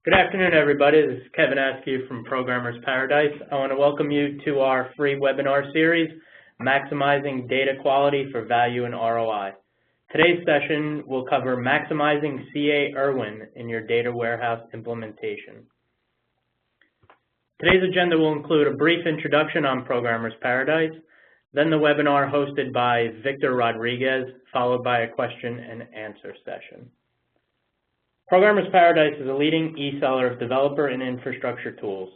Good afternoon, everybody. This is Kevin Askew from Programmer's Paradise. I want to welcome you to our free webinar series, Maximizing Data Quality for Value and ROI. Today's session will cover maximizing ERwin in your data warehouse implementation. Today's agenda will include a brief introduction on Programmer's Paradise, then the webinar hosted by Victor Rodriguez, followed by a question and answer session. Programmer's Paradise is a leading e-seller of developer and infrastructure tools.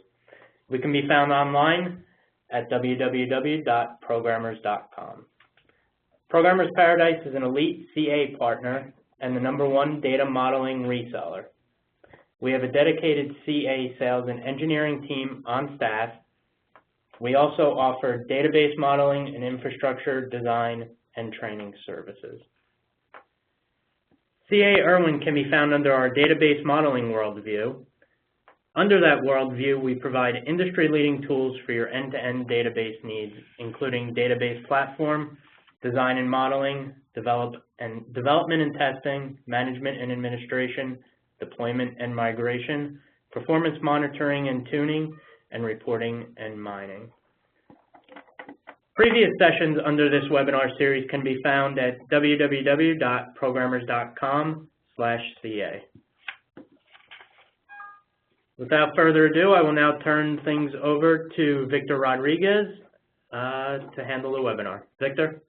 We can be found online at www.programmers.com. Programmer's Paradise is an elite CA partner and the #1 data modeling reseller. We have a dedicated CA sales and engineering team on staff. We also offer database modeling and infrastructure design and training services. ERwin can be found under our database modeling worldview. Under that worldview, we provide industry-leading tools for your end-to-end database needs, including database platform, design and modeling, development and testing, management and administration, deployment and migration, performance monitoring and tuning, and reporting and mining. Previous sessions under this webinar series can be found at www.programmers.com/CA. Without further ado, I will now turn things over to Victor Rodriguez to handle the webinar. Victor?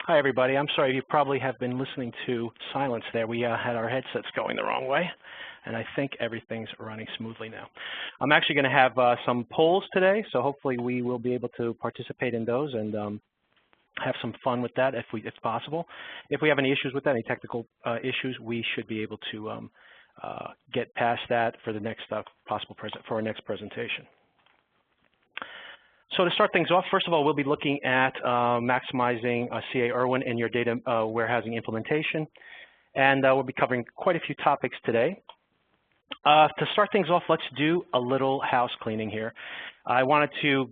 Hi, everybody. I'm sorry, you probably have been listening to silence there. We had our headsets going the wrong way, and I think everything's running smoothly now. I'm actually going to have some polls today, so hopefully we will be able to participate in those and have some fun with that if possible. If we have any issues with that, any technical issues, we should be able to get past that for the next for our next presentation. So to start things off, first of all, we'll be looking at maximizing ERwin in your data warehousing implementation. And we'll be covering quite a few topics today. To start things off, let's do a little house cleaning here. I wanted to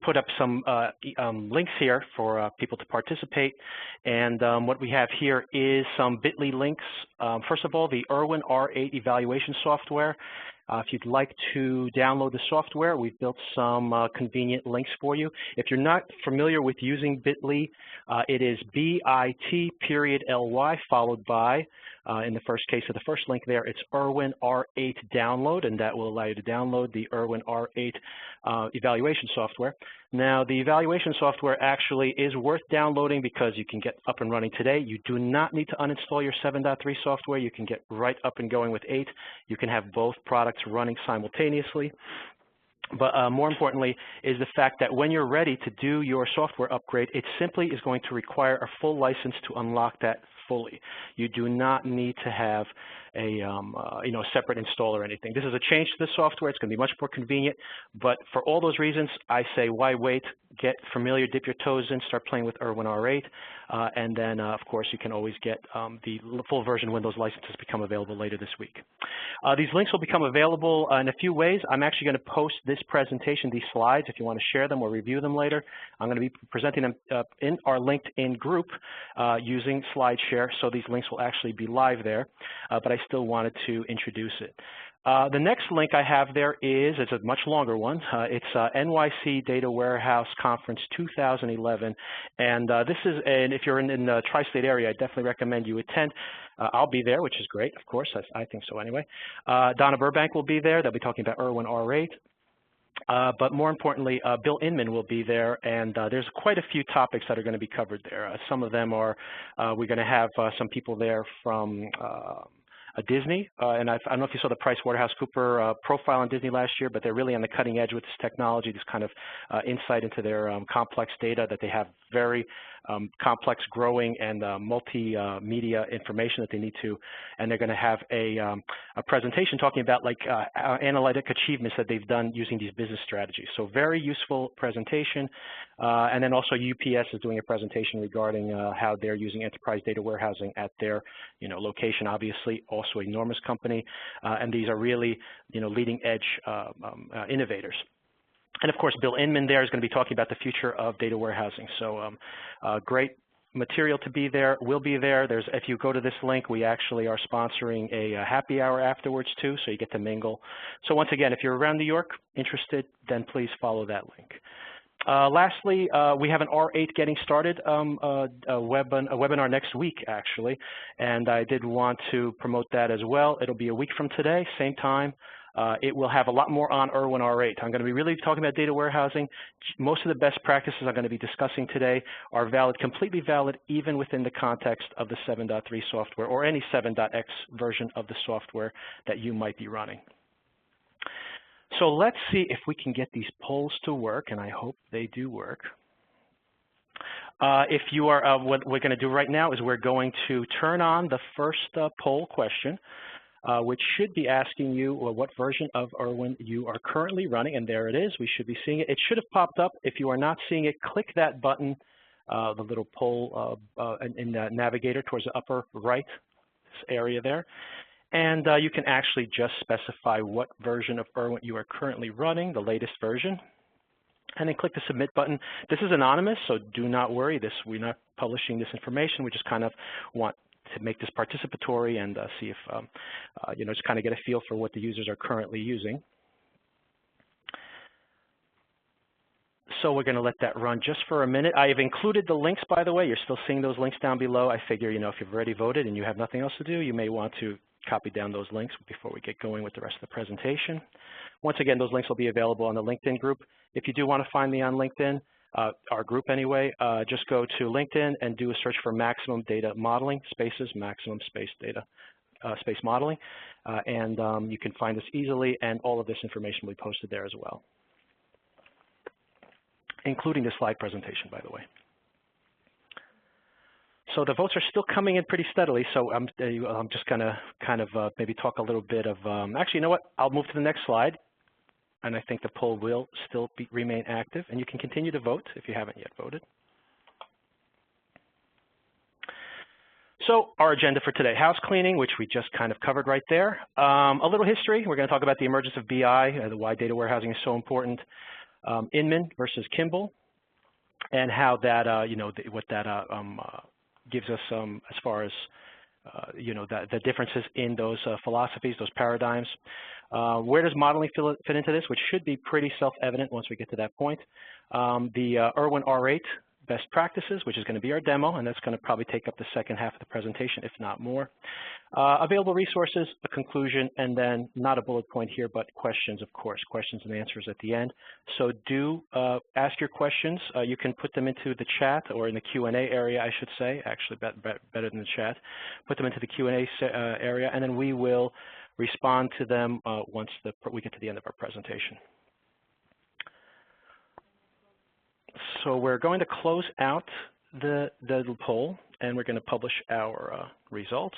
put up some links here for people to participate. And what we have here is some bit.ly links. First of all, the ERwin R8 evaluation software. If you'd like to download the software, we've built some convenient links for you. If you're not familiar with using bit.ly, it is bit.ly followed by, in the first case of the first link there, it's ERwin R8 download, and that will allow you to download the ERwin R8 evaluation software. Now, the evaluation software actually is worth downloading because you can get up and running today. You do not need to uninstall your 7.3 software. You can get right up and going with 8. You can have both products running simultaneously. But more importantly is the fact that when you're ready to do your software upgrade, it simply is going to require a full license to unlock that fully. You do not need to have a separate install or anything. This is a change to the software. It's going to be much more convenient. But for all those reasons, I say why wait? Get familiar, dip your toes in, start playing with ERwin R8, and then of course you can always get the full version when those licenses become available later this week. These links will become available in a few ways. I'm actually going to post this presentation, these slides, if you want to share them or review them later. I'm going to be presenting them in our LinkedIn group using SlideShare, so these links will actually be live there, but I still wanted to introduce it. The next link I have there it's a much longer one. It's NYC Data Warehouse Conference 2011. And this is, and if you're in the tri-state area, I definitely recommend you attend. I'll be there, which is great, of course. I think so anyway. Donna Burbank will be there. They'll be talking about ERwin R8. But more importantly, Bill Inman will be there, and there's quite a few topics that are going to be covered there. Some of them are, we're going to have some people there from Disney, and I don't know if you saw the PricewaterhouseCoopers profile on Disney last year, but they're really on the cutting edge with this technology, this kind of insight into their complex data that they have, very complex, growing, and multimedia information that they need to, and they're going to have a presentation talking about like analytic achievements that they've done using these business strategies. So very useful presentation, and then also UPS is doing a presentation regarding how they're using enterprise data warehousing at their location. Obviously, also an enormous company, and these are really leading edge innovators. And of course, Bill Inman there is going to be talking about the future of data warehousing. So great material to be there. We'll be there. If you go to this link, we actually are sponsoring a happy hour afterwards too, so you get to mingle. So once again, if you're around New York, interested, then please follow that link. Lastly, we have an R8 getting started a webinar next week, actually, and I did want to promote that as well. It'll be a week from today, same time. It will have a lot more on ERwin R8. I'm going to be really talking about data warehousing. Most of the best practices I'm going to be discussing today are valid, completely valid, even within the context of the 7.3 software or any 7.x version of the software that you might be running. So let's see if we can get these polls to work, and I hope they do work. If you are, what we're going to do right now is we're going to turn on the first poll question, which should be asking you what version of ERwin you are currently running, and there it is. We should be seeing it. It should have popped up. If you are not seeing it, click that button, the little poll in the navigator towards the upper right area there. And you can actually just specify what version of ERwin you are currently running, the latest version, and then click the submit button. This is anonymous, so do not worry. We're not publishing this information. We just kind of want to make this participatory and see if, just kind of get a feel for what the users are currently using. So we're going to let that run just for a minute. I have included the links, by the way. You're still seeing those links down below. I figure, if you've already voted and you have nothing else to do, you may want to copy down those links before we get going with the rest of the presentation. Once again, those links will be available on the LinkedIn group. If you do want to find me on LinkedIn, our group anyway, just go to LinkedIn and do a search for maximum data modeling, spaces, maximum space data, space modeling, and you can find us easily, and all of this information will be posted there as well, including the slide presentation, by the way. So the votes are still coming in pretty steadily, so I'm just going to kind of maybe talk a little bit of, actually, you know what? I'll move to the next slide, and I think the poll will still remain active, and you can continue to vote if you haven't yet voted. So our agenda for today, house cleaning, which we just kind of covered right there. A little history. We're going to talk about the emergence of BI, why data warehousing is so important. Inman versus Kimball, and how that, what that gives us as far as, the differences in those philosophies, those paradigms. Where does modeling fit into this, which should be pretty self-evident once we get to that point. The ERwin R8 best practices, which is going to be our demo, and that's going to probably take up the second half of the presentation, if not more. Available resources, a conclusion, and then not a bullet point here, but questions, of course, questions and answers at the end. So do ask your questions. You can put them into the chat, or in the Q&A area, I should say, actually better than the chat. Put them into the Q&A area, and then we will respond to them once we get to the end of our presentation. So we're going to close out the poll, and we're going to publish our results.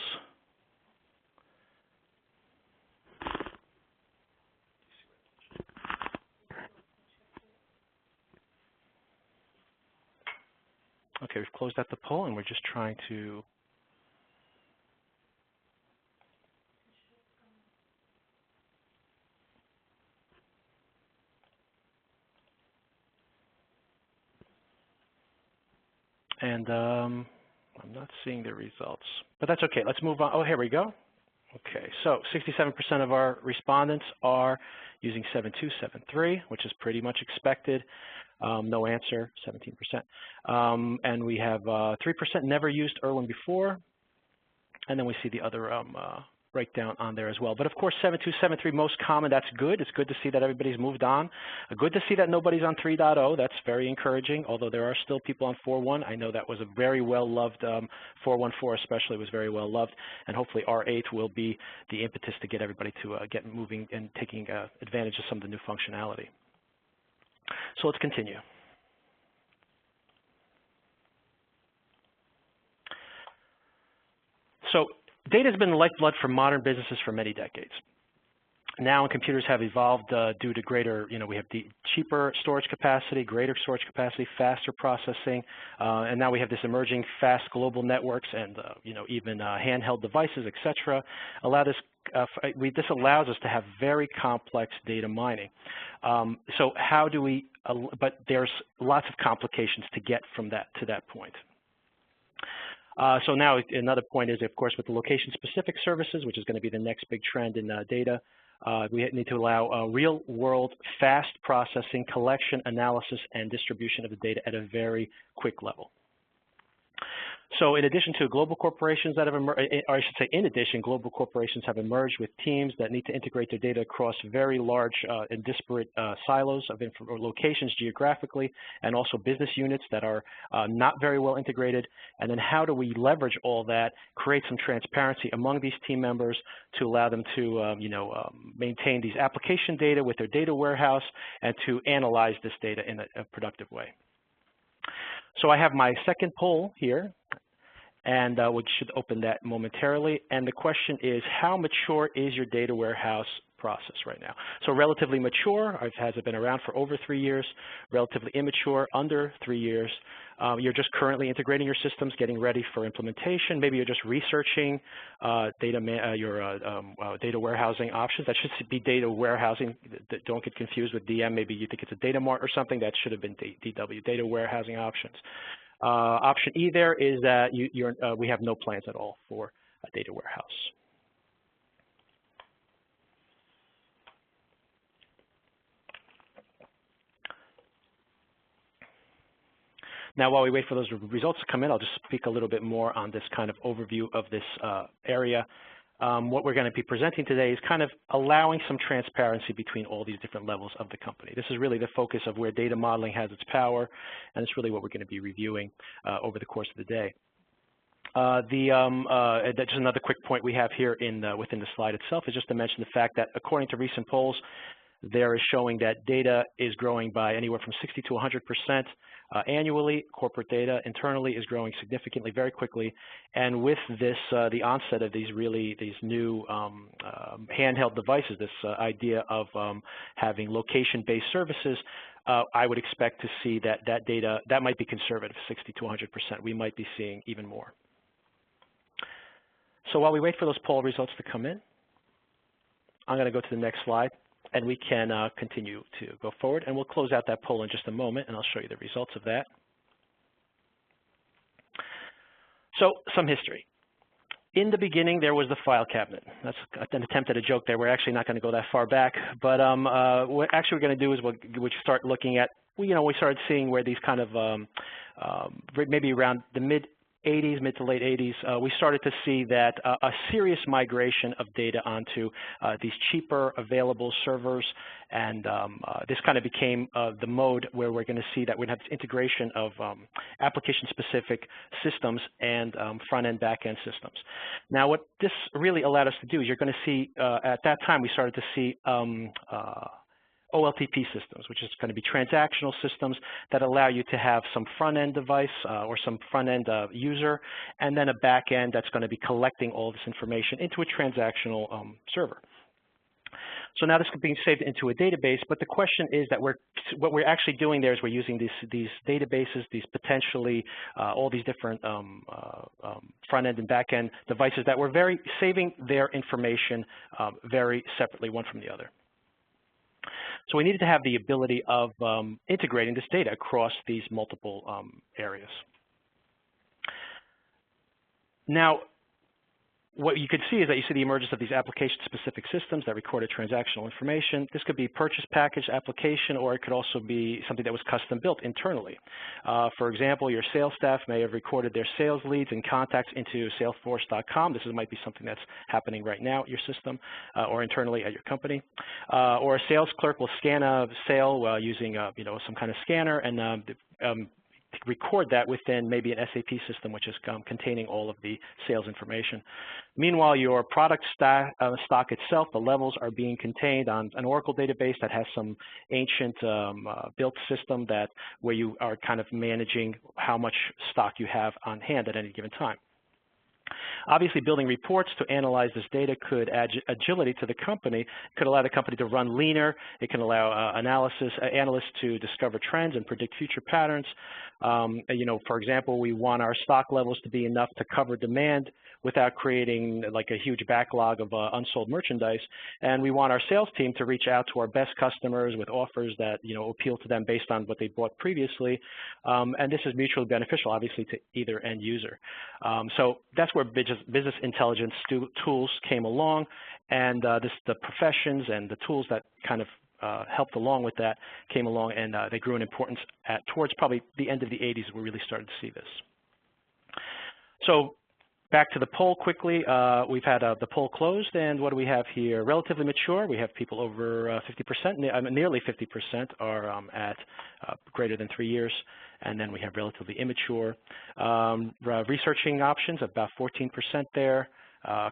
Okay, we've closed out the poll, and we're just trying to I'm not seeing the results, but that's okay. Let's move on. Oh, here we go. Okay, so 67% of our respondents are using 7273, which is pretty much expected. No answer, 17%. And we have 3% never used ERwin before. And then we see the other right down on there as well. But of course, 7.2, 7.3 most common. That's good. It's good to see that everybody's moved on. Good to see that nobody's on 3.0. That's very encouraging. Although there are still people on 4.1. I know that was a very well loved 4.1.4 especially was very well loved, and hopefully R8 will be the impetus to get everybody to get moving and taking advantage of some of the new functionality. So let's continue. So data has been the lifeblood for modern businesses for many decades. Now computers have evolved due to greater, we have the cheaper storage capacity, greater storage capacity, faster processing, and now we have this emerging fast global networks and, even handheld devices, et cetera. This allows us to have very complex data mining. So how do we, but there's lots of complications to get from that to that point. So now another point is, of course, with the location-specific services, which is going to be the next big trend in data, we need to allow real-world fast processing, collection, analysis, and distribution of the data at a very quick level. So in addition to global corporations that have emerged, or I should say in addition, global corporations have emerged with teams that need to integrate their data across very large and disparate silos of locations geographically, and also business units that are not very well integrated. And then how do we leverage all that, create some transparency among these team members to allow them to maintain these application data with their data warehouse and to analyze this data in a productive way. So I have my second poll here, and we should open that momentarily. And the question is, how mature is your data warehouse process right now? So relatively mature, has it been around for over 3 years? Relatively immature, under 3 years. You're just currently integrating your systems, getting ready for implementation. Maybe you're just researching your data warehousing options. That should be data warehousing. Don't get confused with DM. Maybe you think it's a data mart or something. That should have been DW, data warehousing options. Option E there is that we have no plans at all for a data warehouse. Now, while we wait for those results to come in, I'll just speak a little bit more on this kind of overview of this area. What we're going to be presenting today is kind of allowing some transparency between all these different levels of the company. This is really the focus of where data modeling has its power, and it's really what we're going to be reviewing over the course of the day. Just another quick point we have here within the slide itself is just to mention the fact that according to recent polls, there is showing that data is growing by anywhere from 60 to 100% annually. Corporate data internally is growing significantly, very quickly. And with this, the onset of these new handheld devices, this idea of having location-based services, I would expect to see that data, that might be conservative, 60 to 100%. We might be seeing even more. So while we wait for those poll results to come in, I'm going to go to the next slide, and we can continue to go forward. And we'll close out that poll in just a moment, and I'll show you the results of that. So some history. In the beginning, there was the file cabinet. That's an attempt at a joke there. We're actually not going to go that far back. But what actually we're going to do is we'll start looking at, we started seeing where these kind of, maybe around the mid to late 80s, we started to see that a serious migration of data onto these cheaper available servers, and this kind of became the mode where we're going to see that we'd have this integration of application-specific systems and front-end, back-end systems. Now, what this really allowed us to do is you're going to see, at that time, we started to see OLTP systems, which is going to be transactional systems that allow you to have some front-end device or some front-end user, and then a back-end that's going to be collecting all this information into a transactional server. So now this is being saved into a database, but the question is that what we're actually doing there is we're using these databases, these potentially all these different front-end and back-end devices that we're saving their information very separately, one from the other. So we needed to have the ability of integrating this data across these multiple areas. Now, what you could see is that you see the emergence of these application-specific systems that recorded transactional information. This could be purchase package application, or it could also be something that was custom built internally. For example, your sales staff may have recorded their sales leads and contacts into Salesforce.com. This might be something that's happening right now at your system or internally at your company. Or a sales clerk will scan a sale using some kind of scanner and record that within maybe an SAP system, which is containing all of the sales information. Meanwhile, your product stock itself, the levels are being contained on an Oracle database that has some ancient built system where you are kind of managing how much stock you have on hand at any given time. Obviously, building reports to analyze this data could add agility to the company. It could allow the company to run leaner. It can allow analysts to discover trends and predict future patterns. For example, we want our stock levels to be enough to cover demand without creating like a huge backlog of unsold merchandise. And we want our sales team to reach out to our best customers with offers that appeal to them based on what they bought previously. And this is mutually beneficial, obviously, to either end user. So that's where business intelligence tools came along, and the professions and the tools that kind of helped along with that came along, and they grew in importance towards probably the end of the 80s. We really started to see this. So back to the poll quickly. We've had the poll closed, and what do we have here? Relatively mature. We have people over 50%, nearly 50% are at greater than 3 years, and then we have relatively immature. Researching options, about 14% there.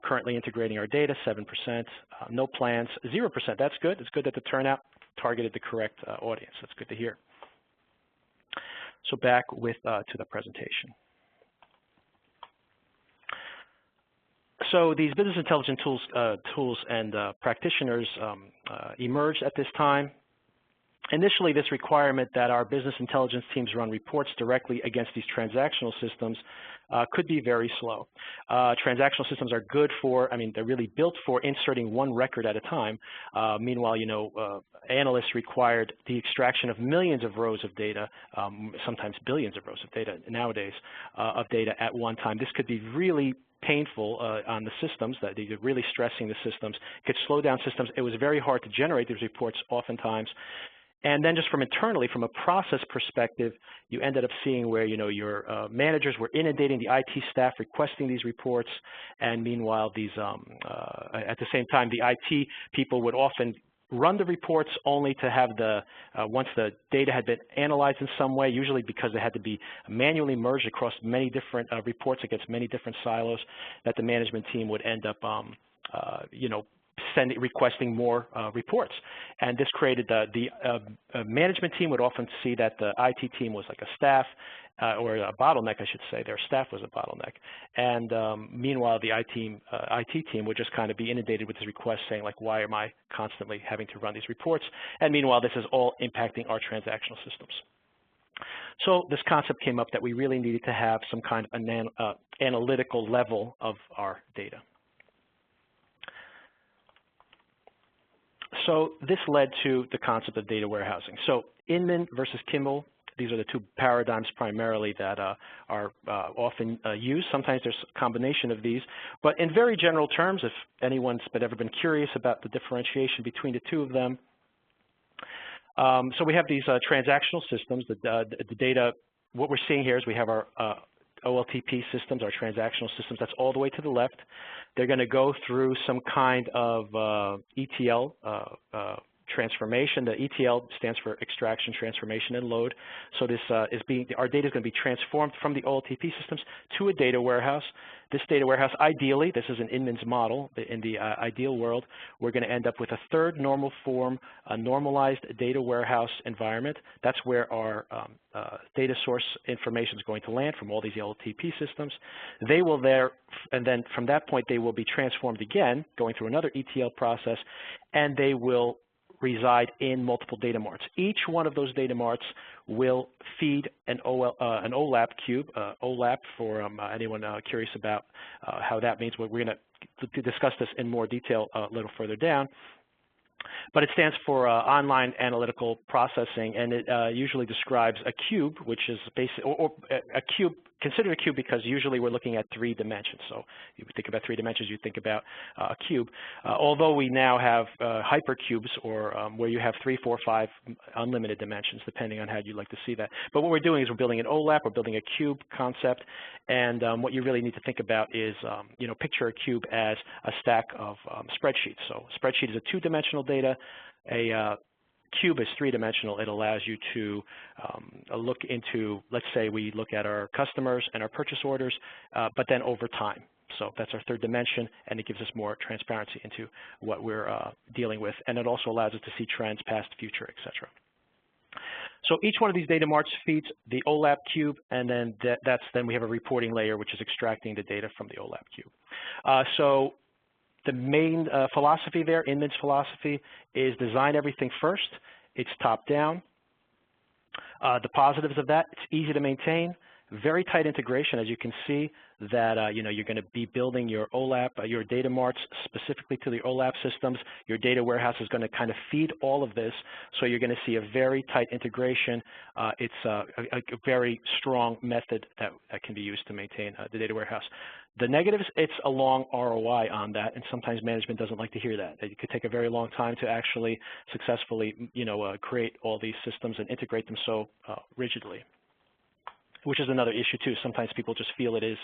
Currently integrating our data, 7%. No plans, 0%. That's good. It's good that the turnout targeted the correct audience. That's good to hear. So back to the presentation. So these business intelligence tools and practitioners emerged at this time. Initially, this requirement that our business intelligence teams run reports directly against these transactional systems could be very slow. Transactional systems are good for, they're really built for inserting one record at a time. Meanwhile, analysts required the extraction of millions of rows of data, sometimes billions of rows of data nowadays, of data at one time. This could be really painful on the systems, that they're really stressing the systems. It could slow down systems. It was very hard to generate these reports oftentimes. And then just from internally, from a process perspective, you ended up seeing where your managers were inundating the IT staff requesting these reports, and meanwhile these at the same time the IT people would often run the reports only to have once the data had been analyzed in some way, usually because they had to be manually merged across many different reports against many different silos, that the management team would end up requesting more reports. And this created the management team would often see that the IT team was like a staff or a bottleneck, I should say. Their staff was a bottleneck. And meanwhile, the IT team would just kind of be inundated with these requests saying, like, why am I constantly having to run these reports? And meanwhile, this is all impacting our transactional systems. So this concept came up that we really needed to have some kind of analytical level of our data. So this led to the concept of data warehousing. So Inman versus Kimball, these are the two paradigms primarily that are often used. Sometimes there's a combination of these. But in very general terms, if anyone's ever been curious about the differentiation between the two of them, so we have these transactional systems. The data, what we're seeing here is we have our OLTP systems, our transactional systems. That's all the way to the left. They're going to go through some kind of ETL transformation. The ETL stands for extraction, transformation, and load. So this our data is going to be transformed from the OLTP systems to a data warehouse. This data warehouse, ideally, this is an Inman's model. In the ideal world, we're going to end up with a third normal form, a normalized data warehouse environment. That's where our data source information is going to land from all these OLTP systems. They will and then from that point, they will be transformed again, going through another ETL process, and they will reside in multiple data marts. Each one of those data marts will feed an OLAP cube. OLAP, for anyone curious about how that means, we're going to discuss this in more detail a little further down. But it stands for online analytical processing, and it usually describes a cube, which is basically, or a cube considered a cube because usually we're looking at 3 dimensions. So you think about 3 dimensions, you think about a cube. Although we now have hypercubes, or where you have 3, 4, 5 unlimited dimensions, depending on how you'd like to see that. But what we're doing is we're building an OLAP, we're building a cube concept, and what you really need to think about is, picture a cube as a stack of spreadsheets. So a spreadsheet is a 2-dimensional data. A cube is 3-dimensional. It allows you to look into, let's say we look at our customers and our purchase orders, but then over time. So that's our 3rd dimension, and it gives us more transparency into what we're dealing with. And it also allows us to see trends, past, future, et cetera. So each one of these data marts feeds the OLAP cube, and then then we have a reporting layer, which is extracting the data from the OLAP cube. So the main philosophy there, Inman's philosophy, is design everything first. It's top-down. The positives of that, it's easy to maintain, very tight integration, as you can see, that you're going to be building your OLAP, your data marts specifically to the OLAP systems. Your data warehouse is going to kind of feed all of this, so you're going to see a very tight integration. It's a very strong method that can be used to maintain the data warehouse. The negatives, it's a long ROI on that, and sometimes management doesn't like to hear that. It could take a very long time to actually successfully, create all these systems and integrate them so rigidly, which is another issue too. Sometimes people just feel it is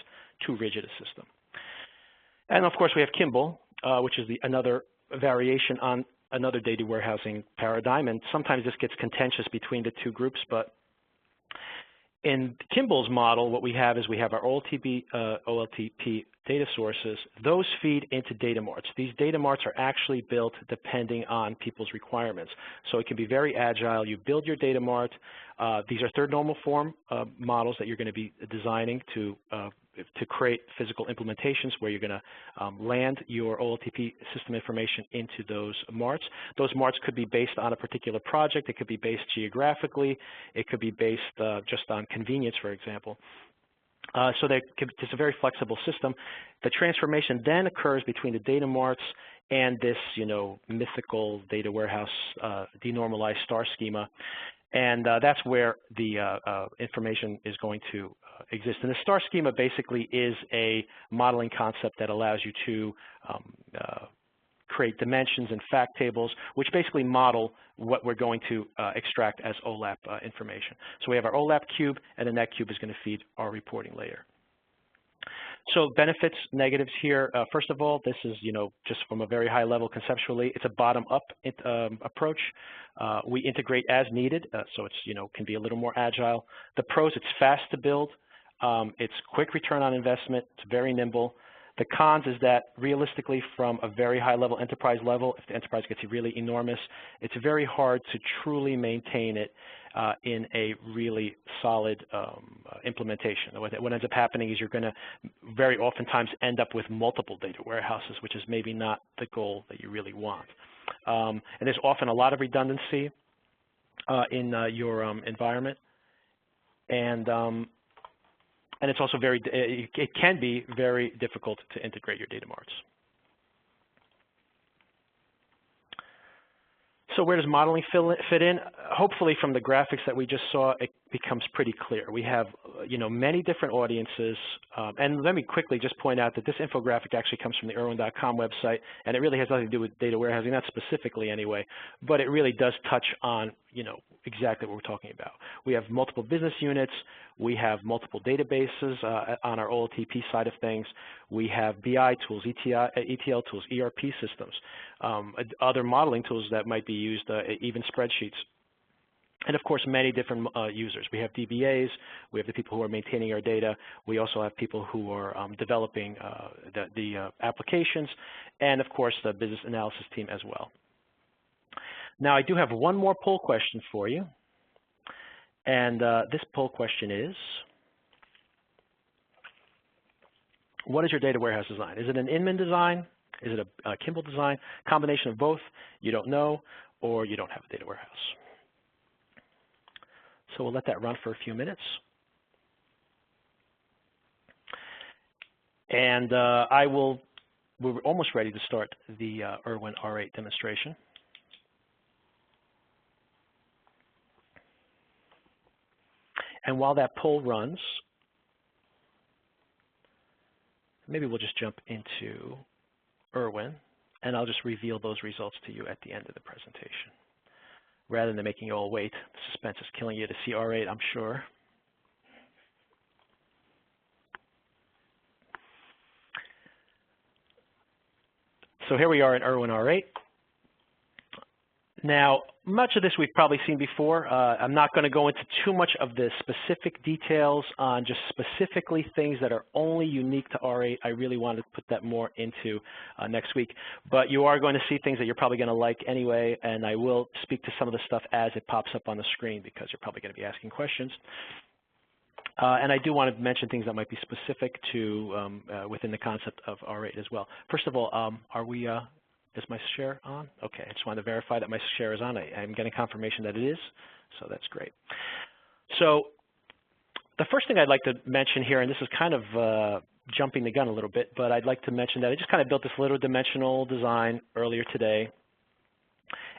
too rigid a system. And of course we have Kimball, which is another variation on another data warehousing paradigm, and sometimes this gets contentious between the 2 groups, but in Kimball's model, what we have is we have our OLTP data sources. Those feed into data marts. These data marts are actually built depending on people's requirements. So it can be very agile. You build your data mart. These are 3rd normal form models that you're going to be designing to create physical implementations where you're going to land your OLTP system information into those marts. Those marts could be based on a particular project. It could be based geographically. It could be based just on convenience, for example. So it's a very flexible system. The transformation then occurs between the data marts and this, mythical data warehouse denormalized star schema. And that's where the information is going to exist. And the star schema basically is a modeling concept that allows you to create dimensions and fact tables, which basically model what we're going to extract as OLAP information. So we have our OLAP cube, and then that cube is going to feed our reporting layer. So benefits, negatives here. First of all, this is, just from a very high level conceptually, it's a bottom-up approach. We integrate as needed, so it's, can be a little more agile. The pros, it's fast to build. It's quick return on investment. It's very nimble. The cons is that realistically from a very high level enterprise level, if the enterprise gets really enormous, it's very hard to truly maintain it in a really solid implementation. What ends up happening is you're going to very oftentimes end up with multiple data warehouses, which is maybe not the goal that you really want. And there's often a lot of redundancy in your environment. And it's also it can be very difficult to integrate your data marts. So where does modeling fit in? Hopefully from the graphics that we just saw, it becomes pretty clear. We have, many different audiences. And let me quickly just point out that this infographic actually comes from the ERwin.com website, and it really has nothing to do with data warehousing, not specifically anyway, but it really does touch on, exactly what we're talking about. We have multiple business units. We have multiple databases on our OLTP side of things. We have BI tools, ETL tools, ERP systems, other modeling tools that might be used, even spreadsheets. And of course, many different users. We have DBAs, we have the people who are maintaining our data, we also have people who are developing the applications, and of course, the business analysis team as well. Now, I do have one more poll question for you, and this poll question is, what is your data warehouse design? Is it an Inman design? Is it a Kimball design? Combination of both, you don't know, or you don't have a data warehouse. So we'll let that run for a few minutes. And we're almost ready to start the ERwin R8 demonstration. And while that poll runs, maybe we'll just jump into ERwin, and I'll just reveal those results to you at the end of the presentation. Rather than making you all wait, the suspense is killing you to see R8, I'm sure. So here we are in ERwin R8. Now, much of this we've probably seen before. I'm not going to go into too much of the specific details on just specifically things that are only unique to R8. I really wanted to put that more into next week. But you are going to see things that you're probably going to like anyway, and I will speak to some of the stuff as it pops up on the screen because you're probably going to be asking questions. And I do want to mention things that might be specific to within the concept of R8 as well. First of all, is my share on? Okay, I just wanted to verify that my share is on. I'm getting confirmation that it is, so that's great. So the first thing I'd like to mention here, and this is kind of jumping the gun a little bit, but I'd like to mention that I just kind of built this little dimensional design earlier today.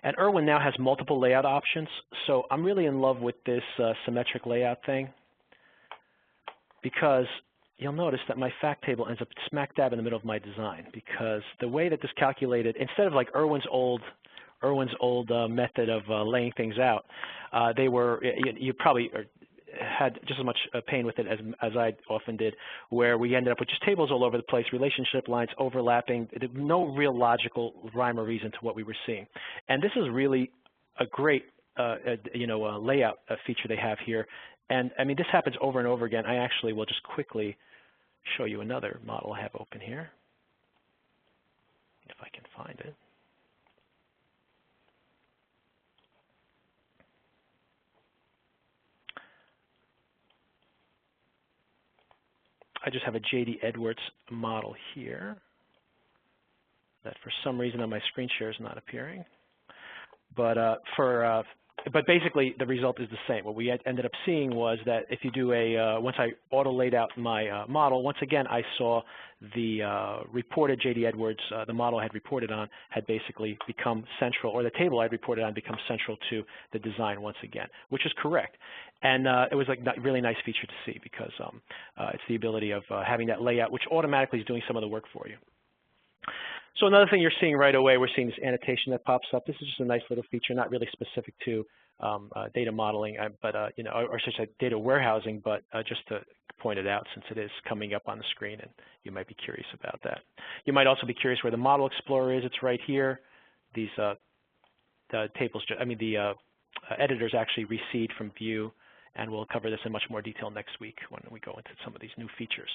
And ERwin now has multiple layout options, so I'm really in love with this symmetric layout thing because you'll notice that my fact table ends up smack dab in the middle of my design because the way that this calculated, instead of like ERwin's old method of laying things out, you probably had just as much pain with it as I often did, where we ended up with just tables all over the place, relationship lines overlapping, no real logical rhyme or reason to what we were seeing. And this is really a great layout feature they have here. And I mean, this happens over and over again. I actually will just quickly show you another model I have open here, if I can find it. I just have a J.D. Edwards model here that for some reason on my screen share is not appearing. But but basically, the result is the same. What we ended up seeing was that if you do once I auto-laid out my model, once again, I saw the reported J.D. Edwards, the model I had reported on, had basically become central, or the table I had reported on become central to the design once again, which is correct. And it was like a really nice feature to see because it's the ability of having that layout, which automatically is doing some of the work for you. So another thing you're seeing right away, we're seeing this annotation that pops up. This is just a nice little feature, not really specific to data modeling, but or such like data warehousing, but just to point it out since it is coming up on the screen, and you might be curious about that. You might also be curious where the Model Explorer is. It's right here. These the tables, the editors actually recede from view, and we'll cover this in much more detail next week when we go into some of these new features.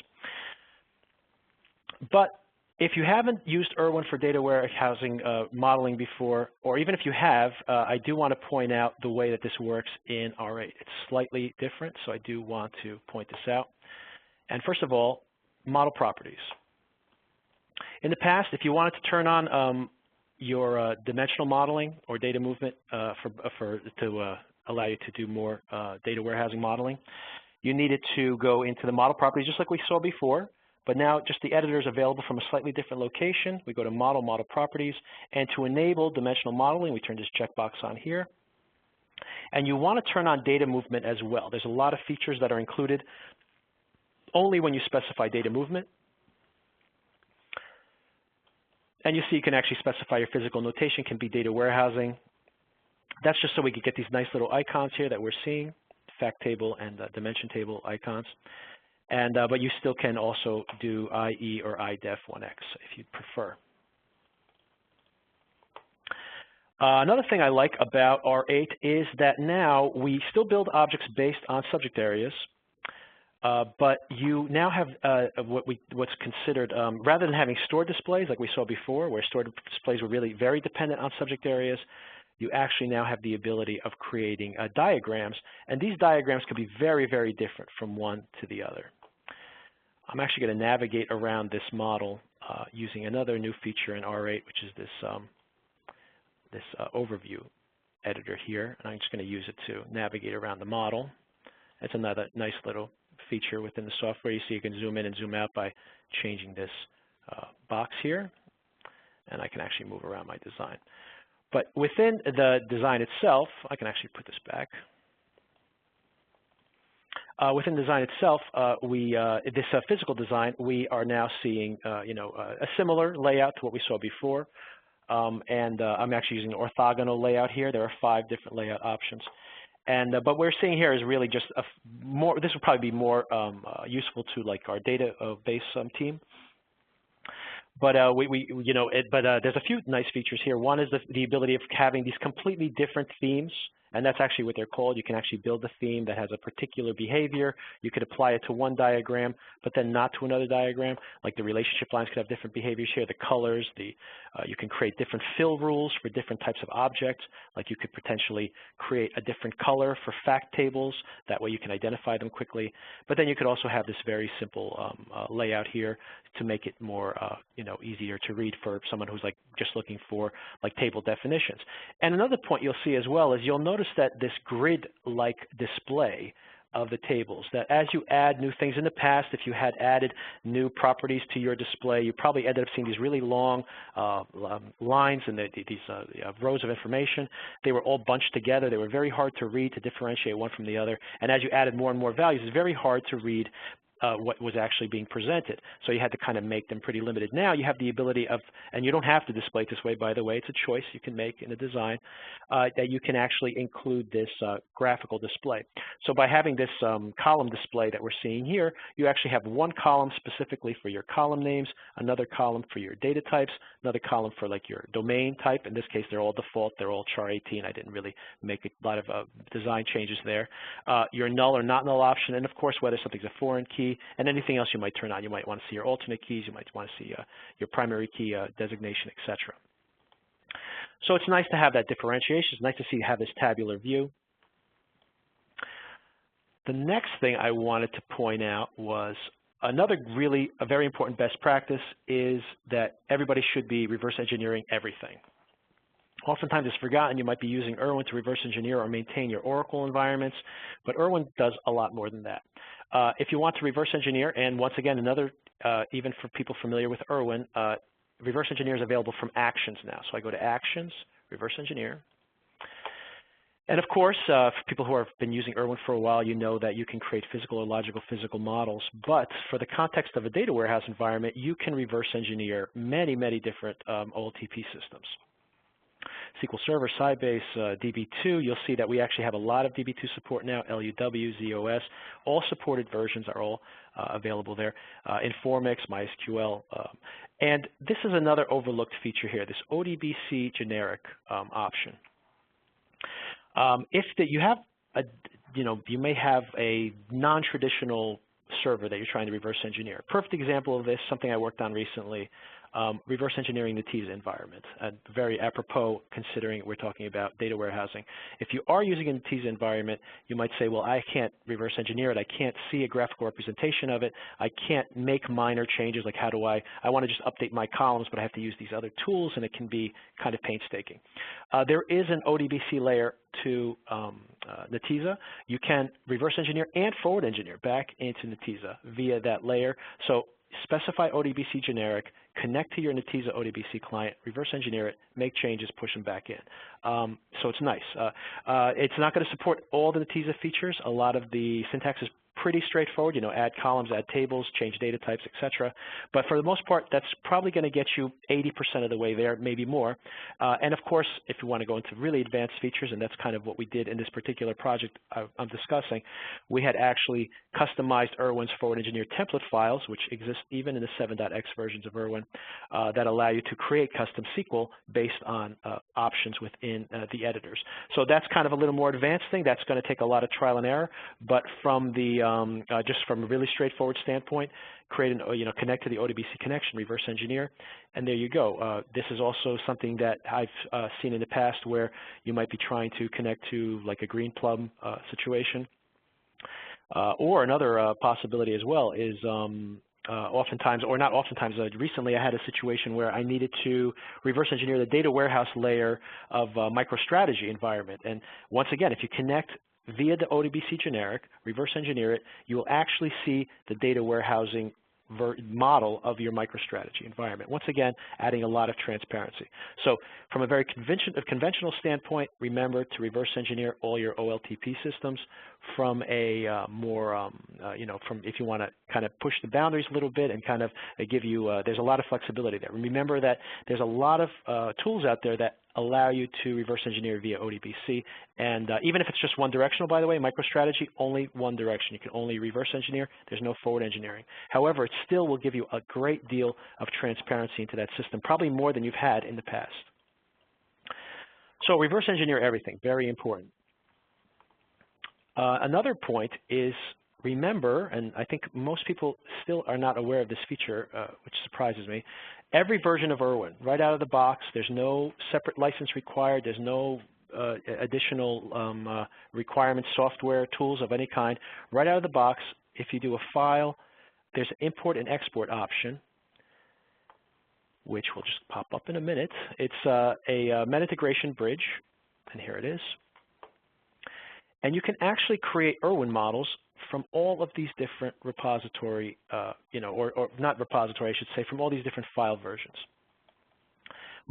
But if you haven't used ERwin for data warehousing modeling before, or even if you have, I do want to point out the way that this works in R8. It's slightly different, so I do want to point this out. And first of all, model properties. In the past, if you wanted to turn on your dimensional modeling or data movement to allow you to do more data warehousing modeling, you needed to go into the model properties just like we saw before. But now just the editor is available from a slightly different location. We go to Model, Model Properties, and to enable dimensional modeling, we turn this checkbox on here. And you want to turn on data movement as well. There's a lot of features that are included only when you specify data movement. And you see you can actually specify your physical notation can be data warehousing. That's just so we can get these nice little icons here that we're seeing, fact table and dimension table icons. And, but you still can also do IE or IDEF1X if you'd prefer. Another thing I like about R8 is that now we still build objects based on subject areas, but you now have what's considered, rather than having stored displays like we saw before, where stored displays were really very dependent on subject areas, you actually now have the ability of creating diagrams, and these diagrams could be very, very different from one to the other. I'm actually going to navigate around this model using another new feature in R8, which is this overview editor here, and I'm just going to use it to navigate around the model. It's another nice little feature within the software. You see you can zoom in and zoom out by changing this box here, and I can actually move around my design. But within the design itself, I can actually put this back. within the design itself, this physical design, we are now seeing, a similar layout to what we saw before. I'm actually using an orthogonal layout here. There are 5 different layout options. And but what we're seeing here is really just this would probably be more useful to like our database team. But there's a few nice features here. One is the ability of having these completely different themes, and that's actually what they're called. You can actually build a theme that has a particular behavior. You could apply it to one diagram, but then not to another diagram. Like the relationship lines could have different behaviors here. The colors, you can create different fill rules for different types of objects. Like you could potentially create a different color for fact tables. That way you can identify them quickly. But then you could also have this very simple layout here to make it more easier to read for someone who's like just looking for like table definitions. And another point you'll see as well is you'll notice that this grid-like display of the tables, that as you add new things in the past, if you had added new properties to your display, you probably ended up seeing these really long lines and these rows of information. They were all bunched together. They were very hard to read, to differentiate one from the other. And as you added more and more values, it's very hard to read what was actually being presented. So you had to kind of make them pretty limited. Now you have the ability of, and you don't have to display it this way, by the way, it's a choice you can make in the design, that you can actually include this graphical display. So by having this column display that we're seeing here, you actually have one column specifically for your column names, another column for your data types, another column for like your domain type. In this case, they're all default, they're all char 18. I didn't really make a lot of design changes there. Your null or not null option, and of course, whether something's a foreign key, and anything else you might turn on. You might want to see your alternate keys. You might want to see your primary key designation, etc. So it's nice to have that differentiation. It's nice to have this tabular view. The next thing I wanted to point out was another really a very important best practice is that everybody should be reverse engineering everything. Oftentimes it's forgotten. You might be using ERwin to reverse engineer or maintain your Oracle environments, but ERwin does a lot more than that. If you want to reverse engineer, and once again, another, even for people familiar with ERwin, reverse engineer is available from Actions now. So I go to Actions, reverse engineer. And of course, for people who have been using ERwin for a while, you know that you can create physical or logical physical models. But for the context of a data warehouse environment, you can reverse engineer many, many different OLTP systems. SQL Server, Sybase, DB2, you'll see that we actually have a lot of DB2 support now, LUW, ZOS, all supported versions are all available there, Informix, MySQL. And this is another overlooked feature here, this ODBC generic option. You may have a non-traditional server that you're trying to reverse engineer. Perfect example of this, something I worked on recently, reverse engineering the Netezza environment, very apropos considering we're talking about data warehousing. If you are using a Netezza environment, you might say, well, I can't reverse engineer it. I can't see a graphical representation of it. I can't make minor changes, like how do I want to just update my columns, but I have to use these other tools, and it can be kind of painstaking. There is an ODBC layer to Netezza. You can reverse engineer and forward engineer back into Netezza via that layer. So specify ODBC generic, connect to your Netezza ODBC client, reverse engineer it, make changes, push them back in. So it's nice. It's not going to support all the Netezza features. A lot of the syntax is pretty straightforward, add columns, add tables, change data types, etc. But for the most part, that's probably going to get you 80% of the way there, maybe more. And of course, if you want to go into really advanced features, and that's kind of what we did in this particular project I'm discussing, we had actually customized ERwin's forward engineered template files, which exist even in the 7.x versions of ERwin, that allow you to create custom SQL based on options within the editors. So that's kind of a little more advanced thing. That's going to take a lot of trial and error, but from the just from a really straightforward standpoint, connect to the ODBC connection, reverse engineer, and there you go. This is also something that I've seen in the past where you might be trying to connect to like a green plum situation. Or another possibility as well is oftentimes, or not oftentimes, recently I had a situation where I needed to reverse engineer the data warehouse layer of a MicroStrategy environment. And once again, if you connect via the ODBC generic, reverse engineer it, you will actually see the data warehousing model of your MicroStrategy environment. Once again, adding a lot of transparency. So from a very conventional standpoint, remember to reverse engineer all your OLTP systems. From a more, from if you want to kind of push the boundaries a little bit and kind of give you, there's a lot of flexibility there. Remember that there's a lot of tools out there that allow you to reverse engineer via ODBC, and even if it's just one directional, by the way, MicroStrategy, only one direction. You can only reverse engineer. There's no forward engineering. However, it still will give you a great deal of transparency into that system, probably more than you've had in the past. So reverse engineer everything, very important. Another point is, remember, and I think most people still are not aware of this feature, which surprises me, every version of ERwin, right out of the box, there's no separate license required, there's no additional requirements, software, tools of any kind. Right out of the box, if you do a file, there's an import and export option, which will just pop up in a minute. It's a meta integration bridge, and here it is. And you can actually create ERwin models from all of these different repository, or not repository, I should say, from all these different file versions.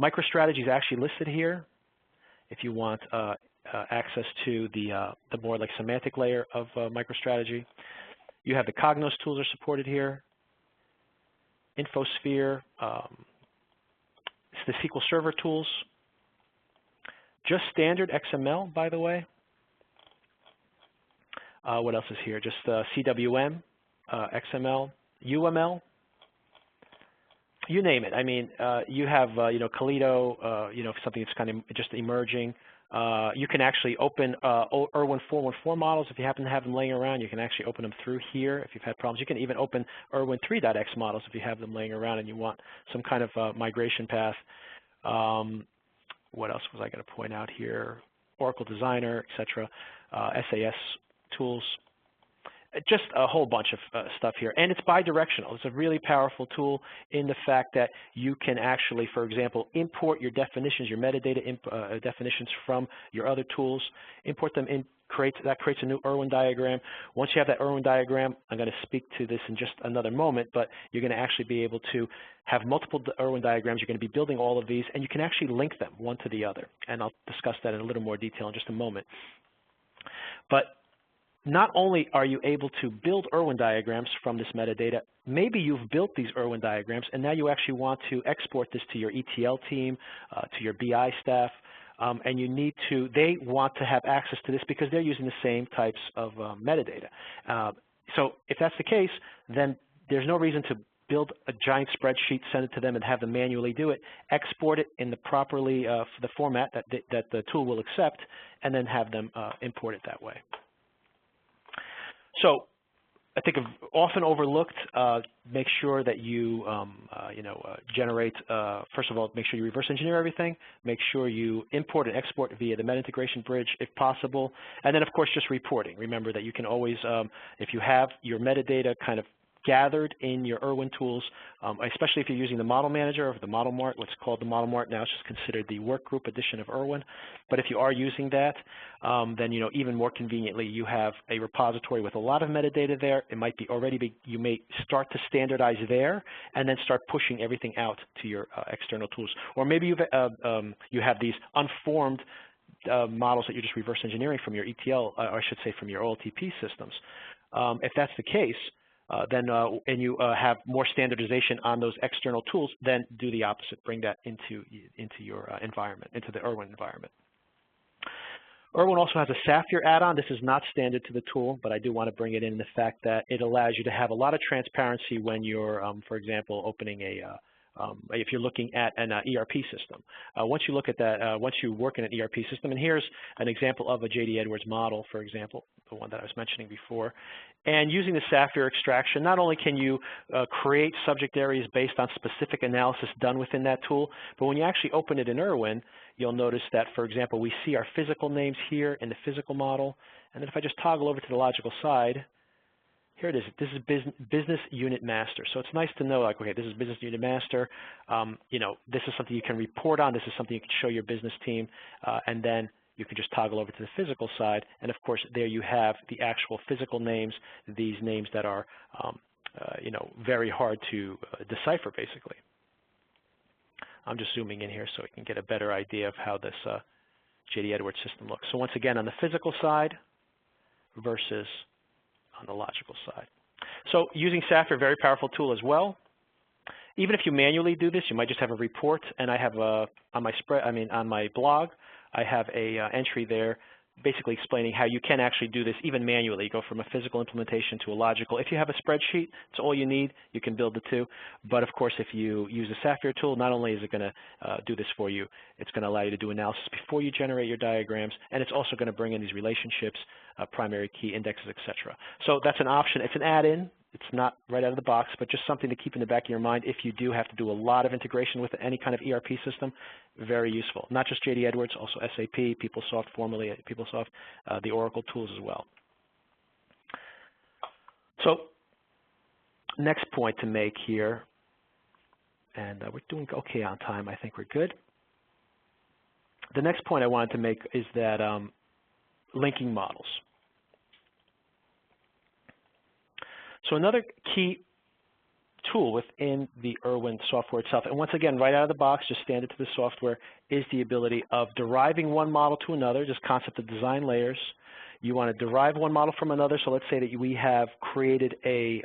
MicroStrategy is actually listed here if you want access to the more like semantic layer of MicroStrategy. You have the Cognos tools are supported here, InfoSphere, it's the SQL Server tools, just standard XML, by the way. What else is here? Just CWM, XML, UML, you name it. I mean, you have, Toledo, something that's kind of just emerging. You can actually open ERwin 414 models if you happen to have them laying around. You can actually open them through here if you've had problems. You can even open ERwin 3.x models if you have them laying around and you want some kind of migration path. What else was I going to point out here? Oracle Designer, etc. SAS tools, just a whole bunch of stuff here. And it's bidirectional. It's a really powerful tool in the fact that you can actually, for example, import your definitions, your metadata definitions from your other tools, import them in, that creates a new ERwin diagram. Once you have that ERwin diagram, I'm going to speak to this in just another moment, but you're going to actually be able to have multiple ERwin diagrams. You're going to be building all of these, and you can actually link them one to the other. And I'll discuss that in a little more detail in just a moment. But not only are you able to build ERwin diagrams from this metadata, maybe you've built these ERwin diagrams and now you actually want to export this to your ETL team, to your BI staff, and you need to, they want to have access to this because they're using the same types of metadata. So if that's the case, then there's no reason to build a giant spreadsheet, send it to them and have them manually do it, export it in the properly, the format that the tool will accept, and then have them import it that way. So I think of often overlooked, make sure that you, generate, first of all, make sure you reverse engineer everything, make sure you import and export via the meta integration bridge if possible, and then of course just reporting. Remember that you can always, if you have your metadata kind of gathered in your ERwin tools, especially if you're using the model manager or the model Mart, what's called the model Mart now, it's just considered the workgroup edition of ERwin. But if you are using that, then even more conveniently, you have a repository with a lot of metadata there. It might be you may start to standardize there and then start pushing everything out to your external tools. Or maybe you have these unformed models that you're just reverse engineering from your ETL, or I should say from your OLTP systems. If that's the case, and you have more standardization on those external tools, then do the opposite. Bring that into your environment, into the ERwin environment. ERwin also has a SAP Your Addon. This is not standard to the tool, but I do want to bring it in the fact that it allows you to have a lot of transparency when you're, for example, opening a if you're looking at an ERP system. Once you look at that, once you work in an ERP system, and here's an example of a J.D. Edwards model, for example, the one that I was mentioning before. And using the SAP Your extraction, not only can you create subject areas based on specific analysis done within that tool, but when you actually open it in ERwin, you'll notice that, for example, we see our physical names here in the physical model. And then if I just toggle over to the logical side, here it is. This is business unit master. So it's nice to know, like, okay, this is business unit master. This is something you can report on. This is something you can show your business team. And then you can just toggle over to the physical side. And of course, there you have the actual physical names, these names that are very hard to decipher, basically. I'm just zooming in here so we can get a better idea of how this J.D. Edwards system looks. So once again, on the physical side versus on the logical side. So using SAP, a very powerful tool as well. Even if you manually do this, you might just have a report, and I have on my blog, I have a entry there basically explaining how you can actually do this even manually. You go from a physical implementation to a logical. If you have a spreadsheet, it's all you need. You can build the two. But of course, if you use a SAP Your tool, not only is it going to do this for you, it's going to allow you to do analysis before you generate your diagrams, and it's also going to bring in these relationships, primary key indexes, etc. So that's an option. It's an add-in. It's not right out of the box, but just something to keep in the back of your mind if you do have to do a lot of integration with any kind of ERP system. Very useful. Not just J.D. Edwards, also SAP, PeopleSoft, formerly PeopleSoft, the Oracle tools as well. So next point to make here, and we're doing okay on time. I think we're good. The next point I wanted to make is that linking models. So another key tool within the ERwin software itself, and once again, right out of the box, just standard to the software, is the ability of deriving one model to another, this concept of design layers. You want to derive one model from another, so let's say that we have created a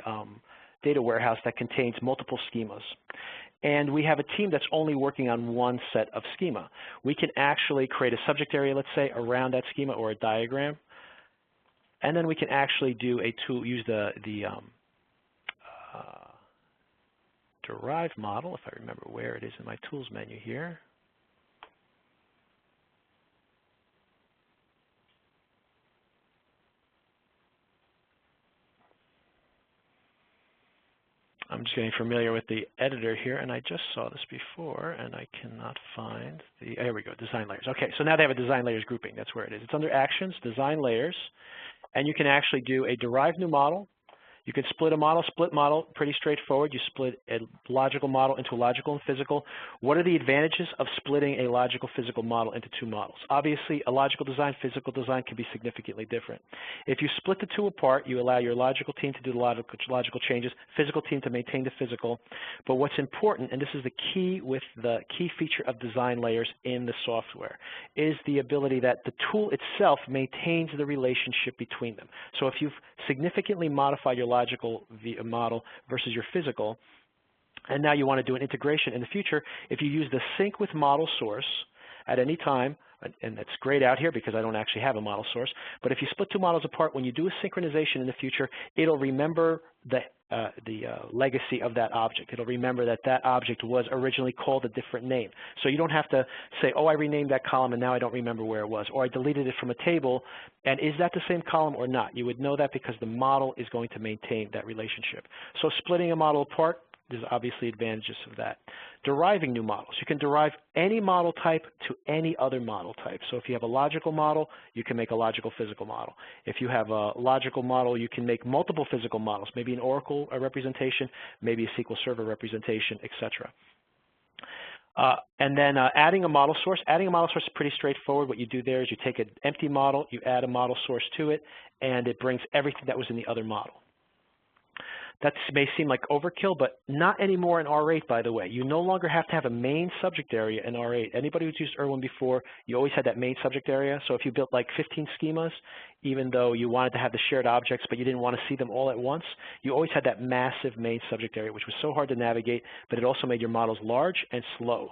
data warehouse that contains multiple schemas. And we have a team that's only working on one set of schema. We can actually create a subject area, let's say, around that schema or a diagram. And then we can actually do a tool, use the derive model, if I remember where it is in my tools menu here. I'm just getting familiar with the editor here, and I just saw this before, and I cannot find the, there we go, design layers. Okay, so now they have a design layers grouping. That's where it is. It's under actions, design layers, and you can actually do a derive new model. You can split a model, split model, pretty straightforward. You split a logical model into a logical and physical. What are the advantages of splitting a logical physical model into two models? Obviously, a logical design, physical design can be significantly different. If you split the two apart, you allow your logical team to do the logical changes, physical team to maintain the physical. But what's important, and this is the key with the key feature of design layers in the software, is the ability that the tool itself maintains the relationship between them. So if you've significantly modified your logical model versus your physical, and now you want to do an integration in the future, if you use the sync with model source at any time, and that's grayed out here because I don't actually have a model source, but if you split two models apart, when you do a synchronization in the future, it'll remember the legacy of that object. It'll remember that that object was originally called a different name. So you don't have to say, oh, I renamed that column and now I don't remember where it was, or I deleted it from a table, and is that the same column or not? You would know that because the model is going to maintain that relationship. So splitting a model apart, there's obviously advantages of that. Deriving new models. You can derive any model type to any other model type. So if you have a logical model, you can make a logical physical model. If you have a logical model, you can make multiple physical models, maybe an Oracle representation, maybe a SQL Server representation, etc. And then adding a model source. Adding a model source is pretty straightforward. What you do there is you take an empty model, you add a model source to it, and it brings everything that was in the other model. That may seem like overkill, but not anymore in R8, by the way. You no longer have to have a main subject area in R8. Anybody who's used ERwin before, you always had that main subject area. So if you built like 15 schemas, even though you wanted to have the shared objects, but you didn't want to see them all at once, you always had that massive main subject area, which was so hard to navigate, but it also made your models large and slow.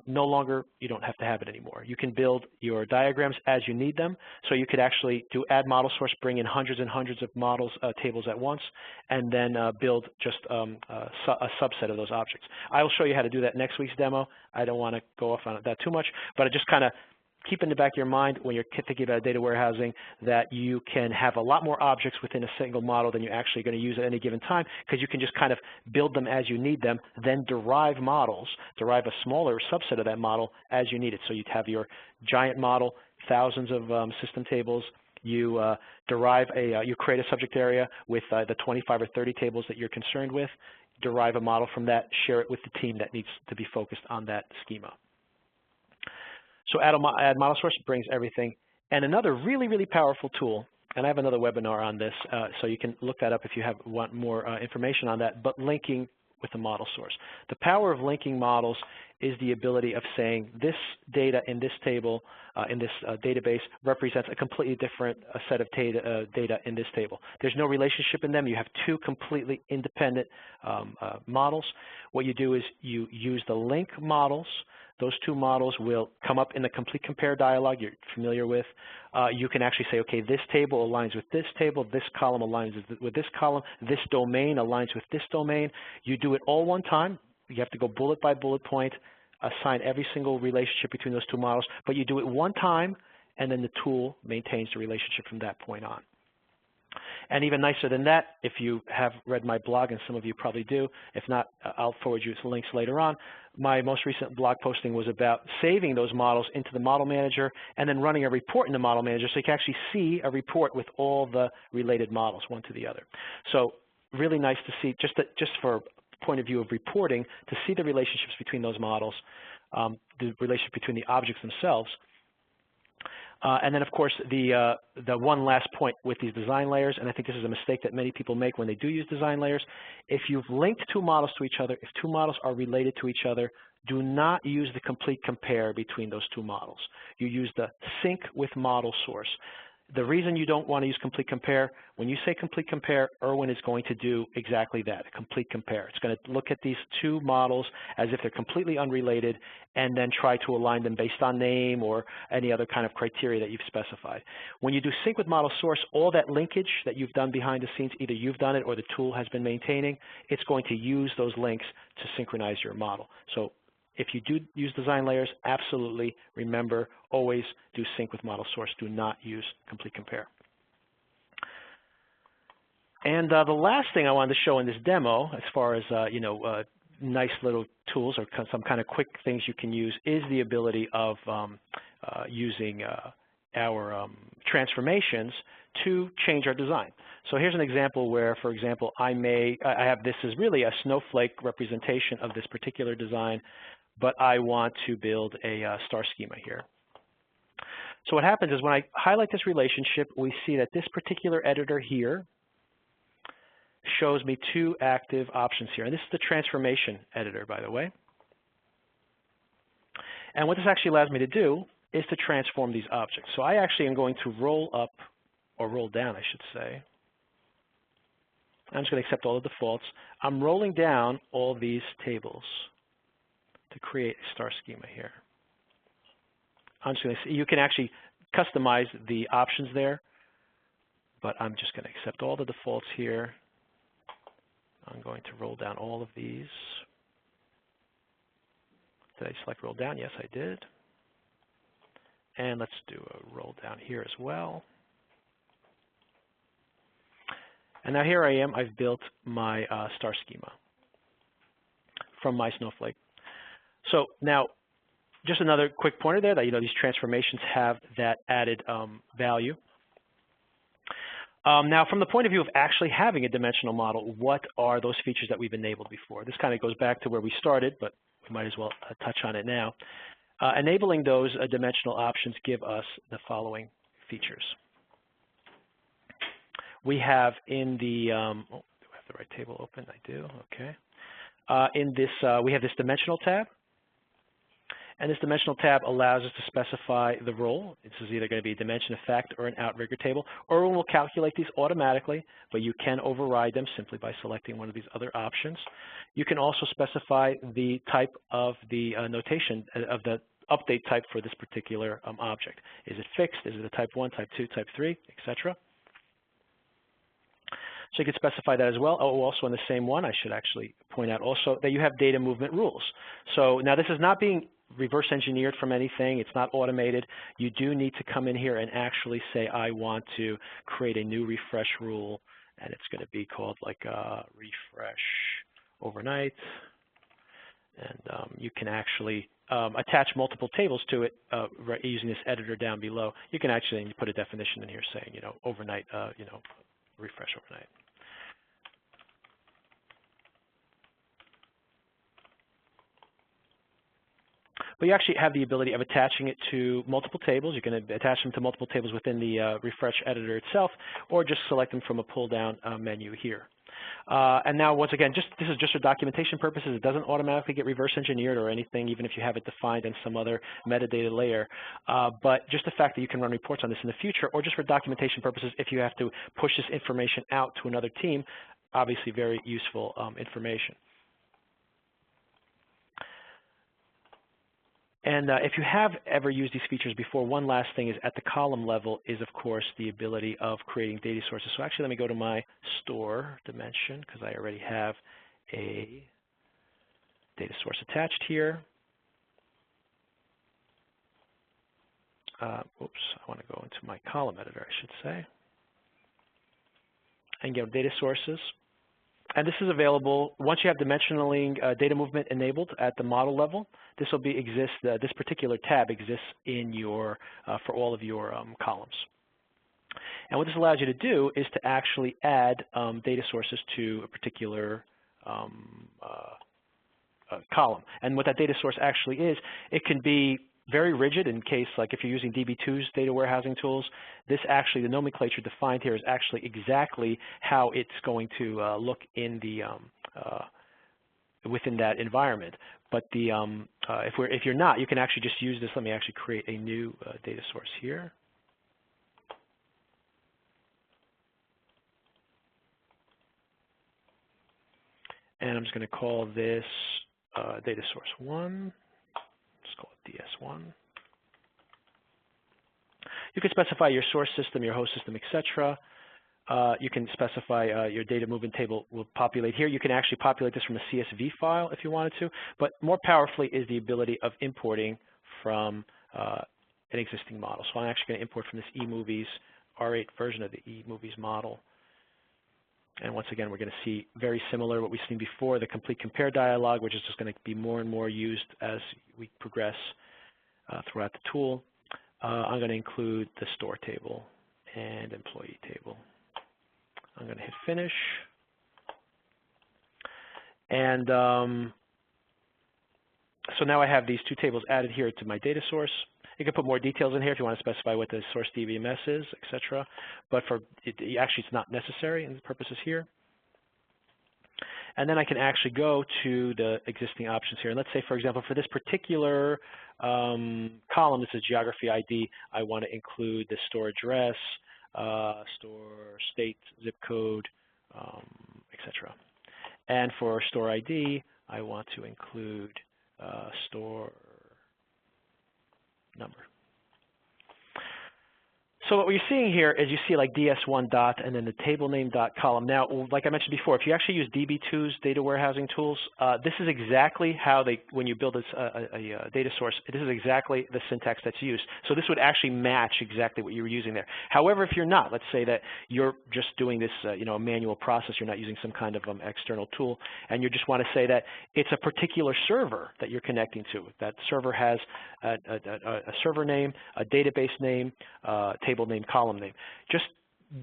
No longer, you don't have to have it anymore. You can build your diagrams as you need them. So you could actually do add model source, bring in hundreds and hundreds of models, tables at once, and then build just a subset of those objects. I will show you how to do that in next week's demo. I don't want to go off on that too much, but I just kind of keep in the back of your mind when you're thinking about data warehousing that you can have a lot more objects within a single model than you're actually going to use at any given time, because you can just kind of build them as you need them, then derive models, derive a smaller subset of that model as you need it. So you'd have your giant model, thousands of system tables. You you create a subject area with the 25 or 30 tables that you're concerned with, derive a model from that, share it with the team that needs to be focused on that schema. So add model source brings everything. And another really, really powerful tool and I have another webinar on this, so you can look that up if you want more information on that, but linking with the model source. The power of linking models is the ability of saying this data in this table, in this database, represents a completely different set of data in this table. There's no relationship in them. You have two completely independent models. What you do is you use the link models. Those two models will come up in the complete compare dialog you're familiar with. You can actually say, okay, this table aligns with this table, this column aligns with this column, this domain aligns with this domain. You do it all one time. You have to go bullet by bullet point, assign every single relationship between those two models, but you do it one time, and then the tool maintains the relationship from that point on. And even nicer than that, if you have read my blog, and some of you probably do, if not, I'll forward you some links later on. My most recent blog posting was about saving those models into the model manager and then running a report in the model manager so you can actually see a report with all the related models, one to the other. So really nice to see, just for a point of view of reporting, to see the relationships between those models, the relationship between the objects themselves. And then, of course, the one last point with these design layers, and I think this is a mistake that many people make when they do use design layers. If you've linked two models to each other, if two models are related to each other, do not use the complete compare between those two models. You use the sync with model source. The reason you don't want to use complete compare, when you say complete compare, ERwin is going to do exactly that, a complete compare. It's going to look at these two models as if they're completely unrelated and then try to align them based on name or any other kind of criteria that you've specified. When you do sync with model source, all that linkage that you've done behind the scenes, either you've done it or the tool has been maintaining, it's going to use those links to synchronize your model. So if you do use design layers, absolutely remember, always do sync with model source. Do not use complete compare. And the last thing I wanted to show in this demo, as far as nice little tools or some kind of quick things you can use, is the ability of using our transformations to change our design. So here's an example where, for example, this is really a snowflake representation of this particular design, but I want to build a star schema here. So what happens is when I highlight this relationship, we see that this particular editor here shows me two active options here. And this is the transformation editor, by the way. And what this actually allows me to do is to transform these objects. So I actually am going to roll up, or roll down, I should say. I'm just going to accept all the defaults. I'm rolling down all these tables to create a star schema here. I'm just going to see, you can actually customize the options there, but I'm just going to accept all the defaults here. I'm going to roll down all of these. Did I select roll down? Yes, I did. And let's do a roll down here as well. And now here I am. I've built my star schema from my snowflake. So now, just another quick pointer there that these transformations have that added value. Now, from the point of view of actually having a dimensional model, what are those features that we've enabled before? This kind of goes back to where we started, but we might as well touch on it now. Enabling those dimensional options give us the following features. We have in the, do I have the right table open? I do, okay. In this, we have this dimensional tab. And this dimensional tab allows us to specify the role. This is either going to be a dimension effect or an outrigger table. ERwin will calculate these automatically, but you can override them simply by selecting one of these other options. You can also specify the type of the notation of the update type for this particular object. Is it fixed? Is it a type 1, type 2, type 3, etc.? So you can specify that as well. Oh, also in the same one, I should actually point out also that you have data movement rules. So now this is not being reverse engineered from anything. It's not automated. You do need to come in here and actually say, I want to create a new refresh rule, and it's going to be called like refresh overnight. And you can actually attach multiple tables to it using this editor down below. You can actually put a definition in here saying, overnight, refresh overnight. but you actually have the ability of attaching it to multiple tables. You can attach them to multiple tables within the refresh editor itself, or just select them from a pull-down menu here. And now, once again, this is just for documentation purposes. It doesn't automatically get reverse engineered or anything, even if you have it defined in some other metadata layer. But just the fact that you can run reports on this in the future, or just for documentation purposes, if you have to push this information out to another team, obviously very useful information. And if you have ever used these features before, one last thing is at the column level is, of course, the ability of creating data sources. So actually, let me go to my store dimension, because I already have a data source attached here. Oops, I want to go into my column editor, I should say, and go data sources. And this is available once you have dimensioning data movement enabled at the model level. This will this particular tab exists in your for all of your columns. And what this allows you to do is to actually add data sources to a particular column. And what that data source actually is, it can be very rigid in case, like if you're using DB2's data warehousing tools, this actually, the nomenclature defined here is actually exactly how it's going to look in the within that environment. But the if you're not, you can actually just use this. Let me actually create a new data source here. And I'm just going to call this data source 1. Let's call it DS1. You can specify your source system, your host system, etc. You can specify your data movement table will populate here. You can actually populate this from a CSV file if you wanted to, but more powerfully is the ability of importing from an existing model. So I'm actually going to import from this eMovies R8 version of the eMovies model. And once again, we're going to see very similar to what we've seen before, the complete compare dialog, which is just going to be more and more used as we progress throughout the tool. I'm going to include the store table and employee table. I'm going to hit finish. And so now I have these two tables added here to my data source. You can put more details in here if you want to specify what the source DBMS is, etc. But for actually, it's not necessary in the purposes here. And then I can actually go to the existing options here. And let's say, for example, for this particular column, this is geography ID, I want to include the store address, store state, zip code, etc. And for store ID, I want to include store number. So what we're seeing here is you see like DS1 dot and then the table name dot column. Now, like I mentioned before, if you actually use DB2's data warehousing tools, this is exactly how when you build a data source, this is exactly the syntax that's used. So this would actually match exactly what you were using there. However, if you're not, let's say that you're just doing this, a manual process, you're not using some kind of external tool, and you just want to say that it's a particular server that you're connecting to. That server has a server name, a database name, table name, column name. Just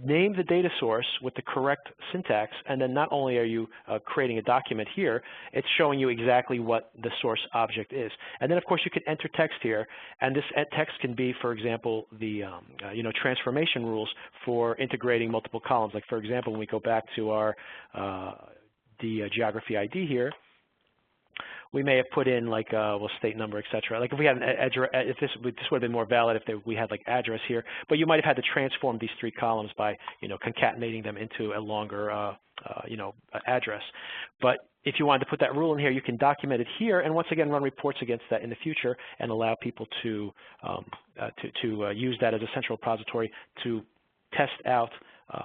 name the data source with the correct syntax, and then not only are you creating a document here, it's showing you exactly what the source object is. And then, of course, you can enter text here, and this text can be, for example, the transformation rules for integrating multiple columns. Like, for example, when we go back to our the geography ID here, we may have put in like state number, etc. Like if we had an address, this would have been more valid if we had like address here. But you might have had to transform these three columns by concatenating them into a longer address. But if you wanted to put that rule in here, you can document it here, and once again run reports against that in the future, and allow people to use that as a central repository to test out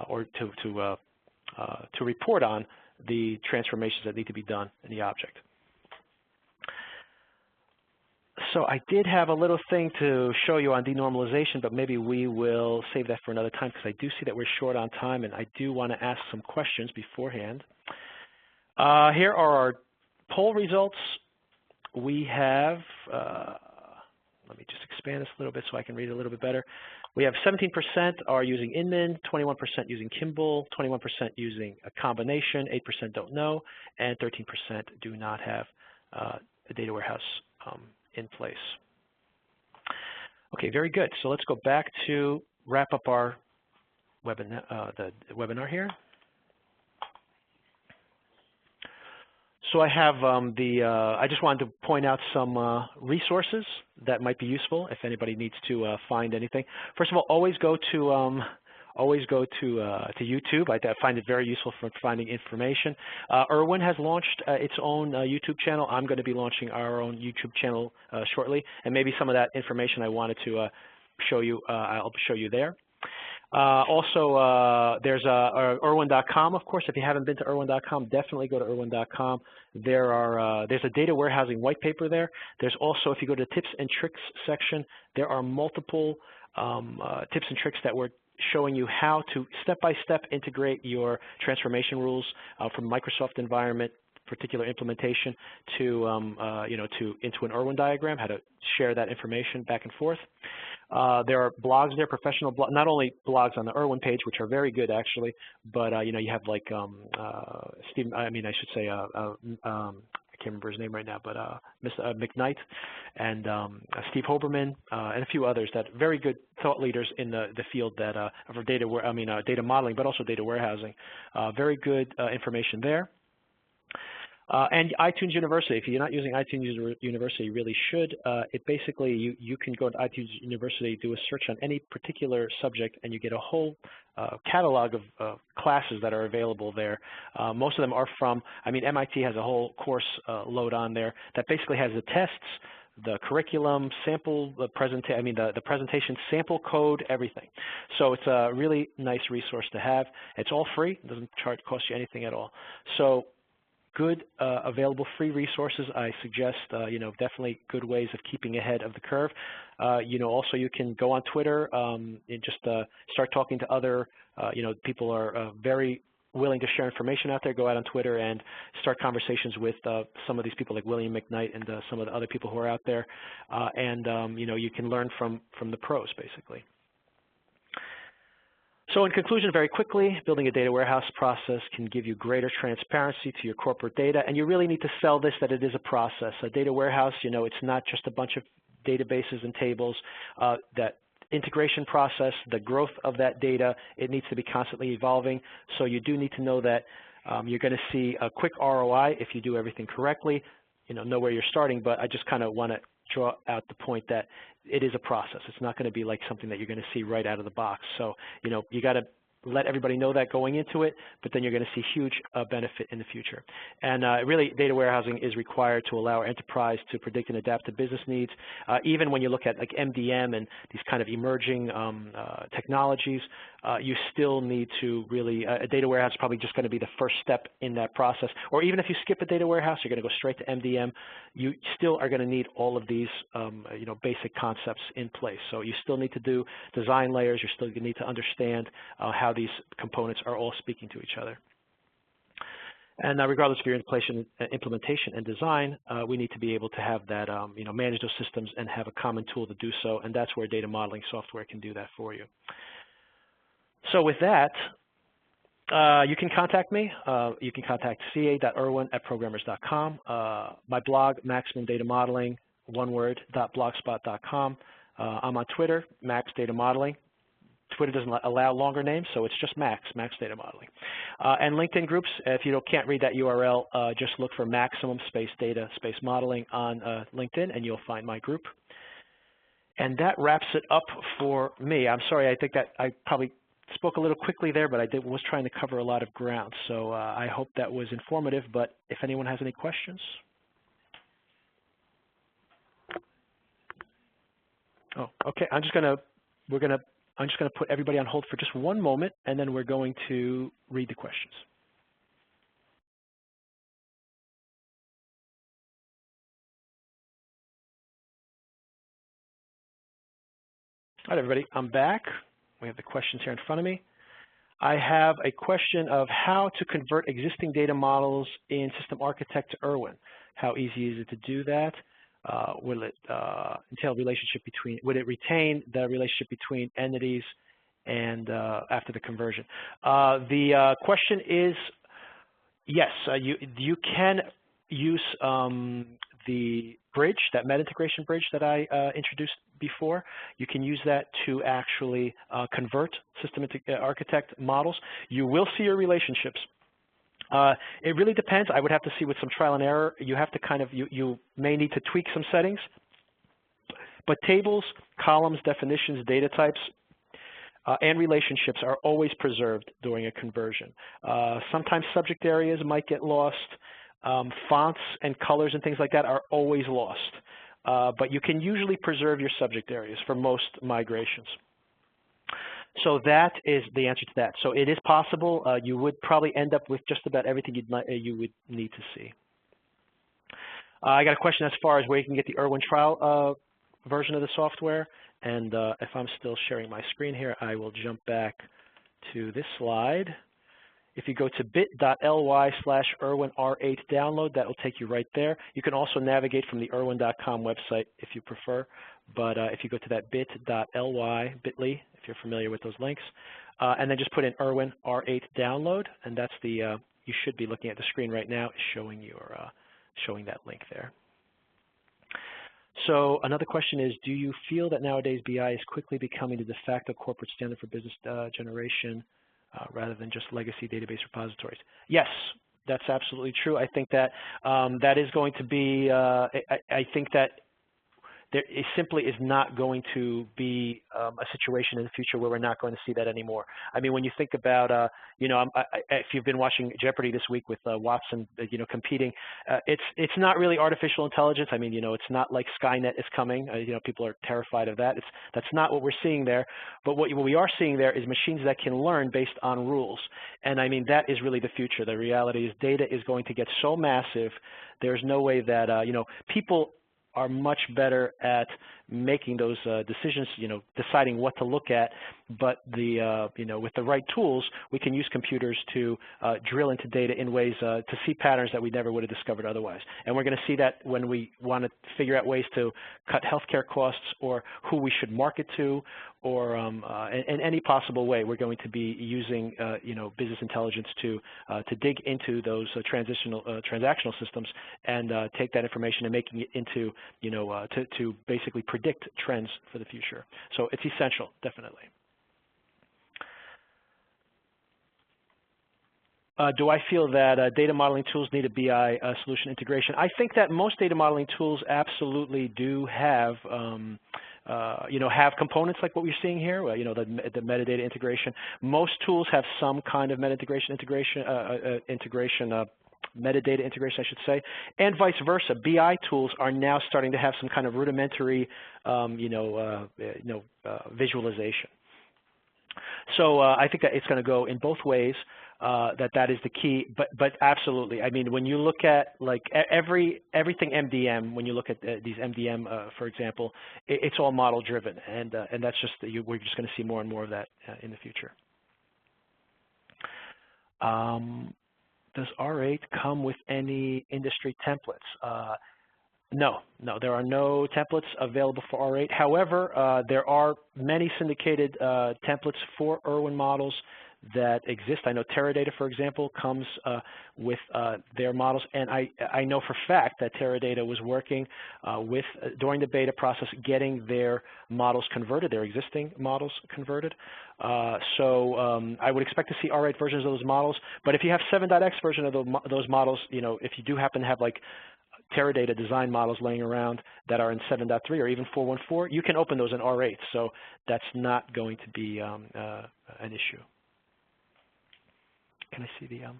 or to report on the transformations that need to be done in the object. So I did have a little thing to show you on denormalization, but maybe we will save that for another time because I do see that we're short on time, and I do want to ask some questions beforehand. Here are our poll results. We have, let me just expand this a little bit so I can read it a little bit better. We have 17% are using Inman, 21% using Kimball, 21% using a combination, 8% don't know, and 13% do not have a data warehouse in place. Okay, very good. So let's go back to wrap up our the webinar here. So I have I just wanted to point out some resources that might be useful if anybody needs to find anything. First of all, always go to YouTube. I find it very useful for finding information. ERwin has launched its own YouTube channel. I'm going to be launching our own YouTube channel shortly, and maybe some of that information I wanted to show you, I'll show you there. Also, there's ERwin.com, of course. If you haven't been to ERwin.com, definitely go to ERwin.com. There's a data warehousing white paper there. There's also, if you go to the tips and tricks section, there are multiple tips and tricks that we're showing you how to step-by-step integrate your transformation rules from Microsoft environment, particular implementation, to into an ERwin diagram, how to share that information back and forth. There are blogs there, professional blogs, not only blogs on the ERwin page, which are very good actually, but you have like Steve. I should say I can't remember his name right now, but Mr. McKnight and Steve Hoberman and a few others that very good thought leaders in the field that for data modeling, but also data warehousing. Very good information there. And iTunes University. If you're not using iTunes University, you really should. It basically, you can go to iTunes University, do a search on any particular subject, and you get a whole catalog of classes that are available there. Most of them are from, MIT has a whole course load on there that basically has the tests, the curriculum, sample, the presentation, sample code, everything. So it's a really nice resource to have. It's all free. It doesn't cost you anything at all. So good available free resources. I suggest, definitely good ways of keeping ahead of the curve. Also you can go on Twitter and just start talking to other, people are very willing to share information out there. Go out on Twitter and start conversations with some of these people like William McKnight and some of the other people who are out there. You can learn from the pros, basically. So in conclusion, very quickly, building a data warehouse process can give you greater transparency to your corporate data, and you really need to sell this that it is a process. A data warehouse, it's not just a bunch of databases and tables. That integration process, the growth of that data, it needs to be constantly evolving. So you do need to know that you're going to see a quick ROI if you do everything correctly. Know where you're starting, but I just kind of want to draw out the point that it is a process. It's not going to be like something that you're going to see right out of the box. So, you got to let everybody know that going into it, but then you're going to see huge benefit in the future. And really, data warehousing is required to allow our enterprise to predict and adapt to business needs. Even when you look at like MDM and these kind of emerging technologies, you still need to really, a data warehouse is probably just going to be the first step in that process. Or even if you skip a data warehouse, you're going to go straight to MDM, you still are going to need all of these basic concepts in place. So you still need to do design layers, you still need to understand how these components are all speaking to each other. And regardless of your implementation and design, we need to be able to have that, manage those systems and have a common tool to do so, and that's where data modeling software can do that for you. So with that, you can contact me. You can contact ca.erwin@programmers.com. My blog, Maximum Data Modeling, one word, .blogspot.com. I'm on Twitter, Max Data Modeling. Twitter doesn't allow longer names, so it's just Max Data Modeling. And LinkedIn groups, if you can't read that URL, just look for Maximum Space Data Space Modeling on LinkedIn, and you'll find my group. And that wraps it up for me. I'm sorry, I think that I probably spoke a little quickly there, but I was trying to cover a lot of ground. So I hope that was informative, but if anyone has any questions. Oh, okay, I'm just gonna put everybody on hold for just one moment, and then we're going to read the questions. All right, everybody, I'm back. We have the questions here in front of me. I have a question of how to convert existing data models in System Architect to ERwin. How easy is it to do that? Will it entail relationship between, would it retain the relationship between entities and after the conversion? The question is, yes, you can use the bridge, that meta integration bridge that I introduced before. You can use that to actually convert system architect models. You will see your relationships. It really depends. I would have to see with some trial and error. You have to kind of, you may need to tweak some settings. But tables, columns, definitions, data types, and relationships are always preserved during a conversion. Sometimes subject areas might get lost. Fonts and colors and things like that are always lost. But you can usually preserve your subject areas for most migrations. So that is the answer to that. So it is possible. You would probably end up with just about everything you would need to see. I got a question as far as where you can get the ERwin trial version of the software. And if I'm still sharing my screen here, I will jump back to this slide. If you go to bit.ly/ERwin R8 download, that will take you right there. You can also navigate from the ERwin.com website if you prefer. But if you go to that bit.ly, bit.ly, if you're familiar with those links, and then just put in ERwin R8 download, and that's the, you should be looking at the screen right now, showing that link there. So another question is, do you feel that nowadays BI is quickly becoming the de facto corporate standard for business generation rather than just legacy database repositories? Yes, that's absolutely true. I think that that is going to be, I think that there simply is not going to be a situation in the future where we're not going to see that anymore. I mean, when you think about, you know, if you've been watching Jeopardy this week with Watson, you know, competing, it's not really artificial intelligence. I mean, you know, it's not like Skynet is coming. You know, people are terrified of that. That's not what we're seeing there. But what we are seeing there is machines that can learn based on rules. And I mean, that is really the future. The reality is data is going to get so massive, there's no way that, you know, people are much better at making those decisions, you know, deciding what to look at. But the, you know, with the right tools, we can use computers to drill into data in ways to see patterns that we never would have discovered otherwise. And we're going to see that when we want to figure out ways to cut healthcare costs or who we should market to, or in any possible way, we're going to be using, you know, business intelligence to dig into those transactional systems and take that information and making it into, you know, to basically predict trends for the future. So it's essential, definitely. Do I feel that data modeling tools need a BI solution integration? I think that most data modeling tools absolutely do have, you know, have components like what we're seeing here. You know, the metadata integration. Most tools have some kind of metadata integration, metadata integration, I should say, and vice versa. BI tools are now starting to have some kind of rudimentary, visualization. So I think that it's going to go in both ways. That is the key, but absolutely. I mean, when you look at like everything MDM, when you look at these MDM, for example, it's all model driven, and that's just we're just going to see more and more of that in the future. Does R8 come with any industry templates? No, there are no templates available for R8. However, there are many syndicated templates for ERwin models that exist. I know Teradata, for example, comes with their models, and I know for a fact that Teradata was working with, during the beta process, getting their models converted, their existing models converted. So I would expect to see R8 versions of those models, but if you have 7.x version of those models, you know, if you do happen to have like Teradata design models laying around that are in 7.3 or even 4.14, you can open those in R8, so that's not going to be an issue. Can I see the, I'm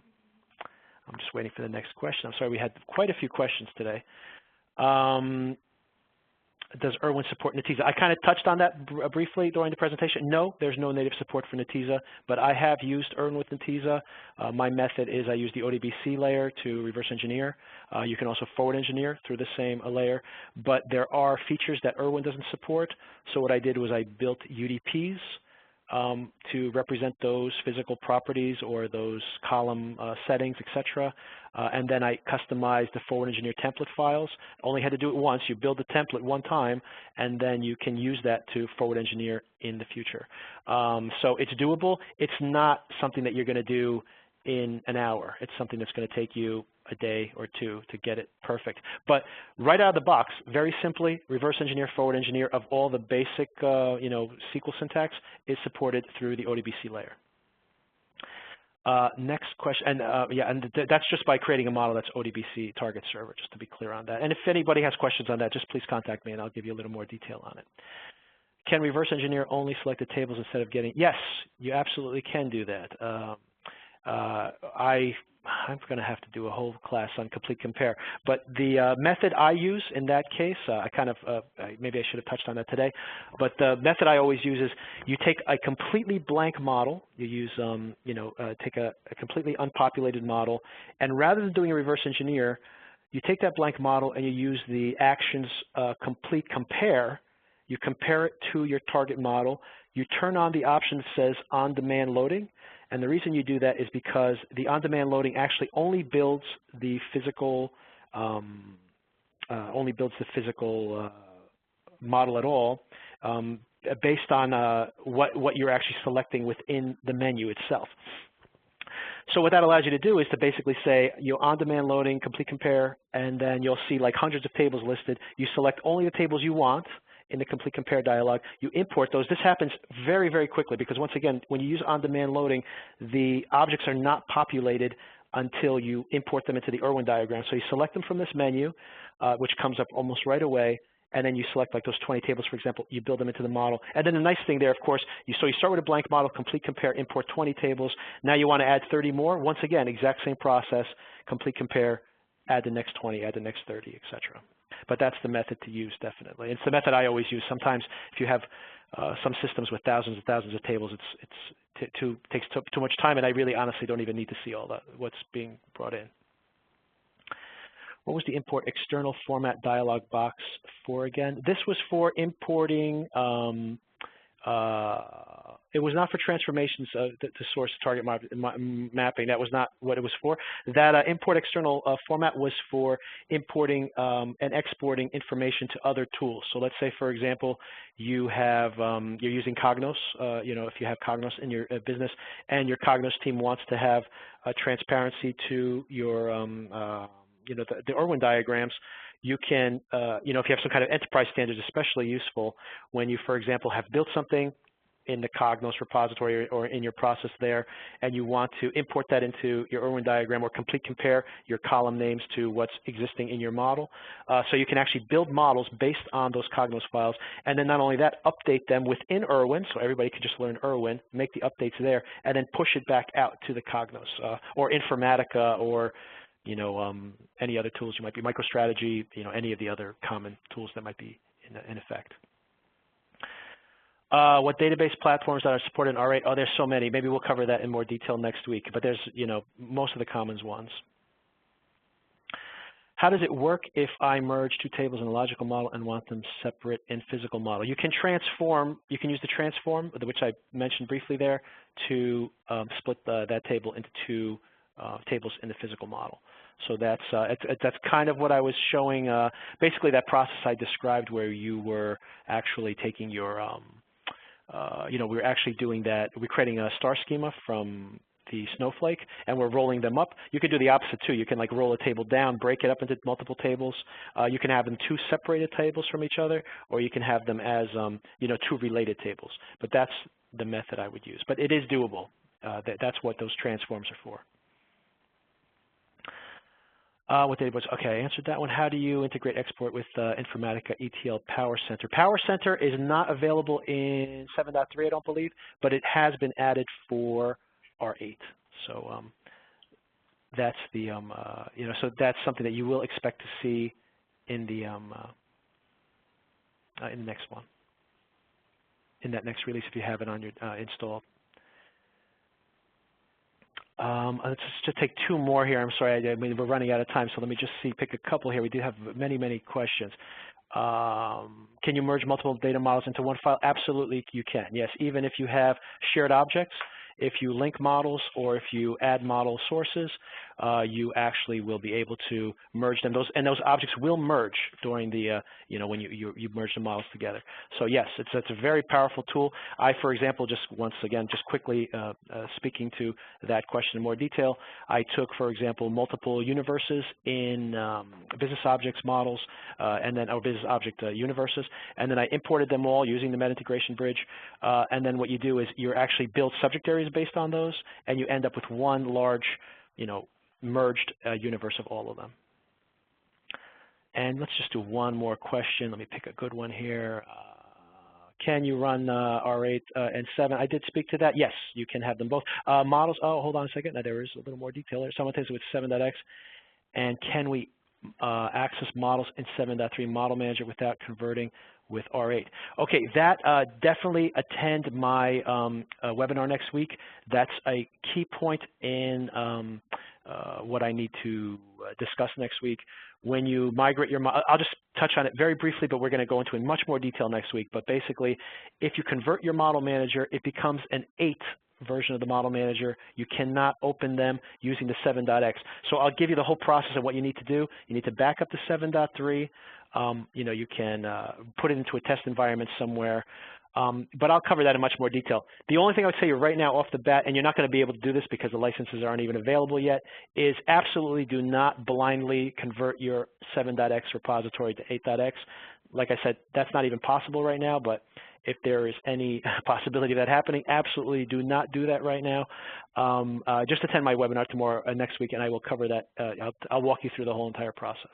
just waiting for the next question. I'm sorry, we had quite a few questions today. Does ERwin support Netezza? I kind of touched on that briefly during the presentation. No, there's no native support for Netezza, but I have used ERwin with Netezza. My method is I use the ODBC layer to reverse engineer. You can also forward engineer through the same layer, but there are features that ERwin doesn't support. So what I did was I built UDPs to represent those physical properties or those column settings, etc. And then I customized the forward engineer template files. Only had to do it once. You build the template one time, and then you can use that to forward engineer in the future. So it's doable. It's not something that you're going to do in an hour. It's something that's going to take you a day or two to get it perfect. But right out of the box, very simply, reverse engineer, forward engineer of all the basic SQL syntax is supported through the ODBC layer. Next question, and that's just by creating a model that's ODBC target server, just to be clear on that. And if anybody has questions on that, just please contact me and I'll give you a little more detail on it. Can reverse engineer only selected tables instead of getting? Yes, you absolutely can do that. I'm going to have to do a whole class on complete compare. But the method I use in that case, maybe I should have touched on that today, but the method I always use is you take a completely blank model, you use, take a completely unpopulated model, and rather than doing a reverse engineer, you take that blank model and you use the actions complete compare. You compare it to your target model. You turn on the option that says on-demand loading. And the reason you do that is because the on-demand loading actually only builds the physical, model at all based on what you're actually selecting within the menu itself. So what that allows you to do is to basically say, on-demand loading, complete compare, and then you'll see like hundreds of tables listed. You select only the tables you want in the complete compare dialog. You import those. This happens very, very quickly because once again, when you use on-demand loading, the objects are not populated until you import them into the ERwin diagram. So you select them from this menu, which comes up almost right away, and then you select like those 20 tables, for example, you build them into the model. And then the nice thing there, of course, so you start with a blank model, complete compare, import 20 tables. Now you want to add 30 more. Once again, exact same process, complete compare, add the next 20, add the next 30, etc. But that's the method to use, definitely. It's the method I always use. Sometimes if you have some systems with thousands and thousands of tables, it takes too much time, and I really honestly don't even need to see all what's being brought in. What was the import external format dialog box for again? This was for importing, it was not for transformations to source target mapping. That was not what it was for. That import external format was for importing and exporting information to other tools. So let's say, for example, you have, you're using Cognos, if you have Cognos in your business and your Cognos team wants to have transparency to your, the ERwin diagrams, you can, if you have some kind of enterprise standards, especially useful when you, for example, have built something in the Cognos repository or in your process there, and you want to import that into your ERwin diagram or complete compare your column names to what's existing in your model. So you can actually build models based on those Cognos files, and then not only that, update them within ERwin, so everybody can just learn ERwin, make the updates there, and then push it back out to the Cognos or Informatica or any other tools you might be, MicroStrategy, any of the other common tools that might be in effect. What database platforms that are supported in R8? Oh, there's so many. Maybe we'll cover that in more detail next week, but there's, most of the common ones. How does it work if I merge two tables in a logical model and want them separate in physical model? You can transform, you can use the transform, which I mentioned briefly there, to split that table into two tables in the physical model. So that's kind of what I was showing. Basically, that process I described where you were actually taking your, we're actually doing that. We're creating a star schema from the snowflake, and we're rolling them up. You can do the opposite too. You can like roll a table down, break it up into multiple tables. You can have them two separated tables from each other, or you can have them as two related tables. But that's the method I would use. But it is doable. That's what those transforms are for. What database? Okay, I answered that one. How do you integrate export with Informatica ETL Power Center? Power Center is not available in 7.3, I don't believe, but it has been added for R8. So that's the so that's something that you will expect to see in the next one, in that next release if you have it on your installed. Let's just take two more here. I'm sorry, I mean, we're running out of time, so let me just pick a couple here. We do have many, many questions. Can you merge multiple data models into one file? Absolutely, you can. Yes, even if you have shared objects, if you link models or if you add model sources, you actually will be able to merge them. Those objects will merge during the when you merge the models together. So yes, it's a very powerful tool. I, for example, just quickly speaking to that question in more detail, I took, for example, multiple universes in business objects models and then our business object universes, and then I imported them all using the meta integration bridge. And then what you do is you actually build subject areas based on those, and you end up with one large, merged universe of all of them. And let's just do one more question. Let me pick a good one here. Can you run R8 and 7? I did speak to that. Yes, you can have them both. Models, oh, hold on a second. Now, there is a little more detail there. Someone says with 7.x. And can we access models in 7.3 Model Manager without converting with R8? Okay, that definitely attend my webinar next week. That's a key point in what I need to discuss next week. When you migrate your model, I'll just touch on it very briefly, but we're going to go into in much more detail next week. But basically, if you convert your Model Manager, it becomes an 8 version of the Model Manager. You cannot open them using the 7.x. So I'll give you the whole process of what you need to do. You need to back up to 7.3. You can put it into a test environment somewhere. But I'll cover that in much more detail. The only thing I would tell you right now off the bat, and you're not going to be able to do this because the licenses aren't even available yet, is absolutely do not blindly convert your 7.x repository to 8.x. Like I said, that's not even possible right now, but if there is any possibility of that happening, absolutely do not do that right now. Just attend my webinar tomorrow, next week, and I will cover that. I'll walk you through the whole entire process.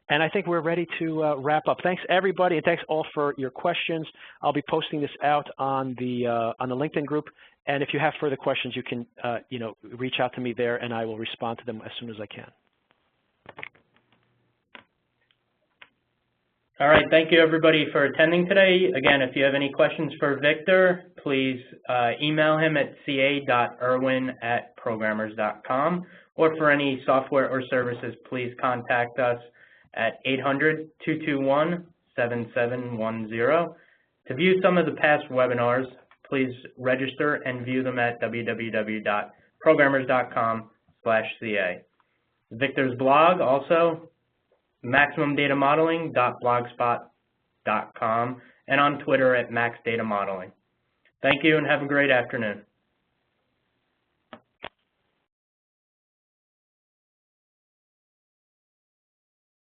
And I think we're ready to wrap up. Thanks, everybody, and thanks all for your questions. I'll be posting this out on the LinkedIn group. And if you have further questions, you can reach out to me there, and I will respond to them as soon as I can. All right, thank you everybody for attending today. Again, if you have any questions for Victor, please email him at ca.erwin@programmers.com, or for any software or services, please contact us at 800-221-7710. To view some of the past webinars, please register and view them at www.programmers.com/ca. Victor's blog also, maximumdatamodeling.blogspot.com, and on Twitter at maxdatamodeling. Thank you and have a great afternoon.